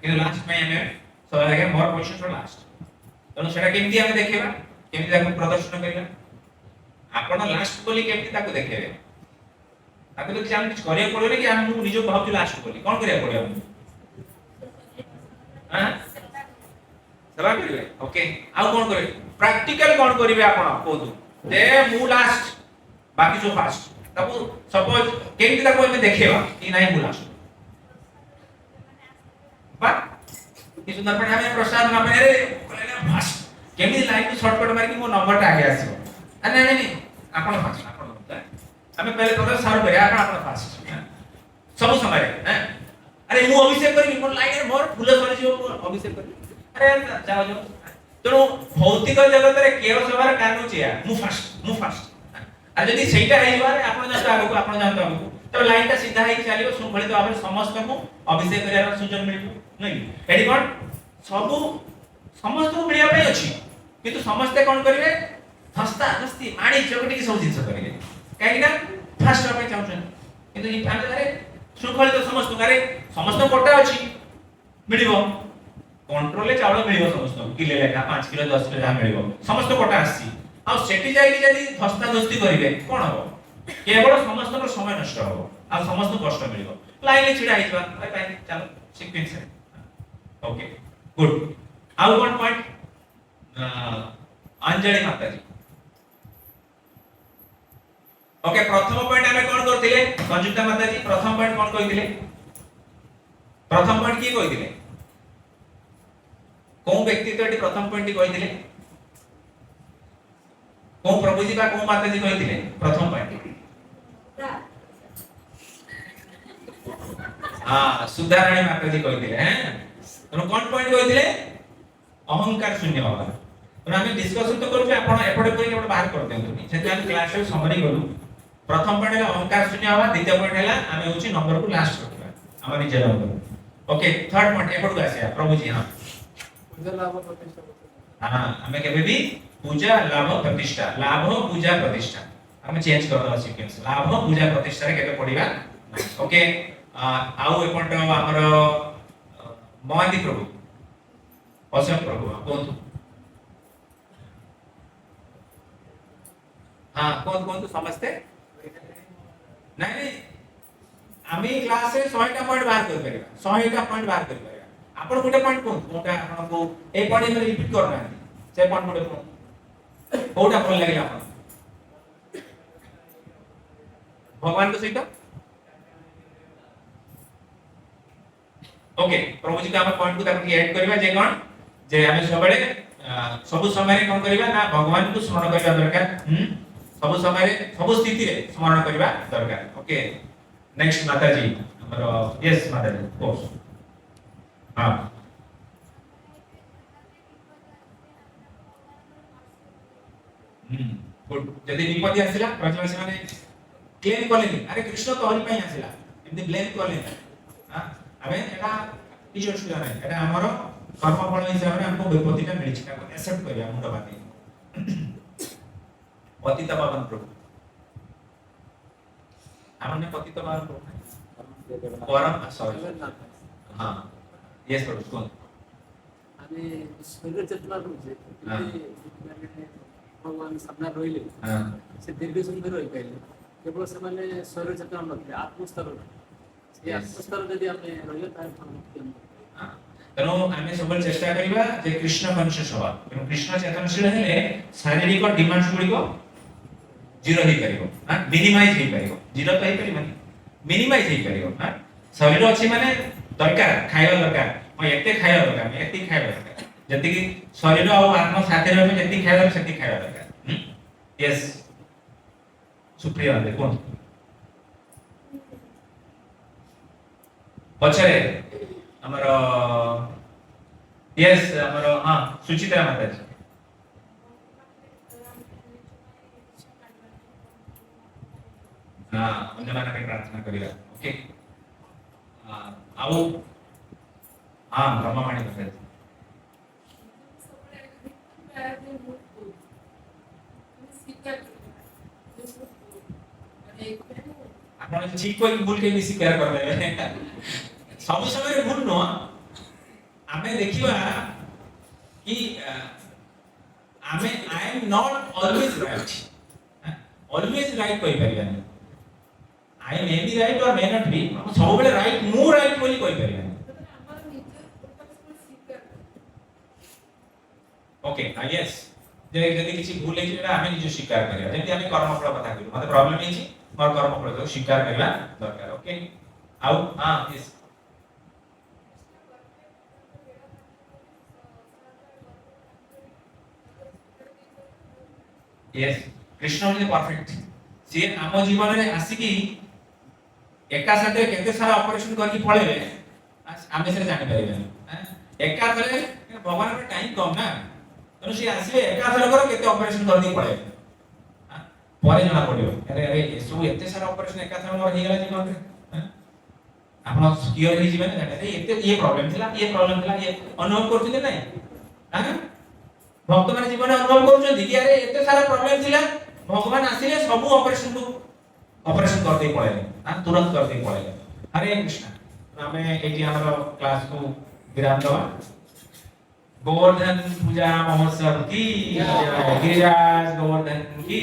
कि लास्ट में हमें सब लगे मोर पोजीशन फॉर लास्ट तो सेटा केमती हमें देखिबा केमती ताको प्रदर्शन करिया आपण लास्ट बोली केमती ताको देखेबे ताको तो हम कुछ करिया पड़ो नै कि हम निजो भाव लास्ट बोली कोन करिया पड़ो हम हां सभा करिवे ओके आउ कोन करे प्रैक्टिकल कोन करिवे आपण कोदु जे मु लास्ट बाकी जो फास्ट ताको सपोज केमती ताको हमें देखेबा कि नाही मु लास्ट बा कि सुंदर पण हमें प्रसाद ना मेरे कहले फास्ट केमी लाइन को शॉर्टकट मार कि मो नंबर टा आगे आसीबो नहीं नहीं आपण फास्ट आपण हमें पहले तो सार करे आपण फास्ट सब समय हैं अरे मु अभिषेक करी मोर लाइन रे मोर फुल सरी जो अभिषेक करी अरे जाओ जाओ तेणु भौतिक जगत रे केव सवार कानु चिया मु फास्ट आ जदी सेटा हे बारे आपण जानतो आगो आपण जानतो आगो तो लाइन टा सीधा हे चलियो शृंखलित भाव में समस्त को अभिषेक करियार सुजन मिलिबो नहीं एडी कोन सब समस्त को मिलिया पई अछि किंतु समस्त कोन करिवे धस्ता धस्ती माडी चकटी सब जिंस करिवे काहे ना फास्ट होय चाहछन किंतु ई फास्ट रे शृंखलित समस्त कोटा अछि मिलिबो कंट्रोल ले चावल मिलिबो समस्त किले लेखा 5 किलो 10 किलो जा मिलिबो समस्त कोटा आसी आ सेठी जाई जदी धस्ता धस्ती करिवे कोन हो केवल समस्त को समय नष्ट हो आ समस्त कष्ट मिलिबो लाइन छिडा आइबा भाई चलो सीक्वेंस है ओके गुड आउ वन पॉइंट अंजलि माता जी ओके प्रथम पॉइंट हमें कोन करथिले संयुक्ता माता जी प्रथम पॉइंट कोन कहिथिले प्रथम पॉइंट की कहिथिले कोन व्यक्ति तो एटी प्रथम पॉइंट कहिथिले कोन प्रभु जी बा कोन माता जी कहिथिले प्रथम पॉइंट हां सुधाराणी माता जी कहिथिले हैं तो कोन पॉइंट कहिथिले अहंकार शून्य होगा तो हमें डिस्कशन तो करू आपण एपडे पई एपडे बाहर कर देंतु से हम क्लास रे समरी करू प्रथम पॉइंट है अहंकार शून्य होगा द्वितीय पॉइंट है हमें होची नंबर को लास्ट रखबा हमर निजे नंबर ओके थर्ड पॉइंट एपडे आसे प्रभु जी हां पूजा लाभ प्रतिष्ठा हां हमें केबे भी पूजा लाभ प्रतिष्ठा लाभ पूजा प्रतिष्ठा हमें चेंज कर दो सीक्वेंस लाभ पूजा प्रतिष्ठा रे केबे पडिबा ओके आउ एपंट हमर महादी प्रभु अशोक प्रभु कोन हां कोन तो समझते नहीं आमी क्लास रे 100 टा पॉइंट बाहर कर परिबा 100 टा पॉइंट बाहर कर परिबा आपण गुटे पॉइंट कोन कोटा आपण को ए पॉइंट में रिपीट करना है से पॉइंट गुटे कोन कोटा कोन लागला आपण भगवान को सहित ओके प्रभु जी का हम पॉइंट को ताकि ऐड करबा जे कोन जे हमें सबले सब समय रे कोन करबा ना भगवान को स्मरण करबा दरकार सब समय रे सब स्थिति रे स्मरण करबा दरकार ओके नेक्स्ट माता जी हमरो यस माता जी कोर्स हां गुड जदी विपत्ति आसिला प्रजवासी माने क्लेम कलेनी अरे कृष्ण तो हरि पई आसिला एमदी ब्लेम कलेनी हां हमें एटा किछ असुविधा नै एटा हमरो कर्म फल हिसाब रे हमको विपत्तिटा मिलिछ ताको एक्सेप्ट करिया मुंड बाती पतित पावन प्रभु हमने पतित पावन प्रभु परम सॉरी हां यस प्रभु कौन आणि शरीर चेतना म्हणजे भगवान सामना रहिले हां से दीर्घ सुंदर होई पहिले केवल से माने शरीर चेतना नथले आत्मस्तर से आत्मस्तर यदि हमें रहिले तार फल हां तेणु आम सब चेष्टा करवा जे कृष्ण वंश स्वभाव तेणु कृष्ण चेतनशील हेले शारीरिक डिमांड्स गुड़िको जीरो ही करिवो हां मिनिमाइज ही करिवो जीरो तो ही करिवनी मिनिमाइज ही करिवो हां शरीर अछि माने दरकार खाइबा दरकार म एते खाइबा दरकार म एते खाइबा दरकार जति कि शरीर और आत्मा साथे रहबे जति खाइबा सेति खाइबा दरकार यस सुप्रिया देखो पछरे हमर यस हमर हां सुचित्रा माता जी हां अन्य माने प्रार्थना करिला ओके आओ हां ब्रह्मवाणी माता जी आपण ठीक कोई भूल के भी स्वीकार कर ले सब समय भूल न आमे देखिबा कि आमे I am not always right कहि परिबानी आई मे बी राइट और मे नॉट बी सब बेले राइट मु राइट बोली कहि परिबानी ओके यस जे यदि किछि भूल है जेटा आमे निज स्वीकार करिया जेति आमे कर्मफल कथा करू मते प्रॉब्लम है छी मोर कर्मफल को स्वीकार करबा दरकार ओके आउ हां yes yes Krishna is perfect सी हम जीवन रे आसी की एका साथे केते सारा ऑपरेशन करके पळेबे आमे से जानि परिबे एका थरे भगवान रे टाइम कम ना तनो सी आसीबे एका थरे करो केते ऑपरेशन कर दी पळे परे जना पडियो अरे अरे एसो एते सारा ऑपरेशन एका थरे मोर हेगला जीवन रे आपण क्लियर हे जीवन ना एते ये प्रॉब्लम थिला ये अनुभव करथिले नै हां भक्त माने जीवन अनुभव करूछन कि अरे एते सारा प्रॉब्लम थिला भगवान आसीले सब ऑपरेशन कर दे पळे हां तुरंत कर दे पळे हरे कृष्ण हमें एटी हमर क्लास को विराम दवा गोवर्धन पूजा महोत्सव की जय गिरिराज गोवर्धन की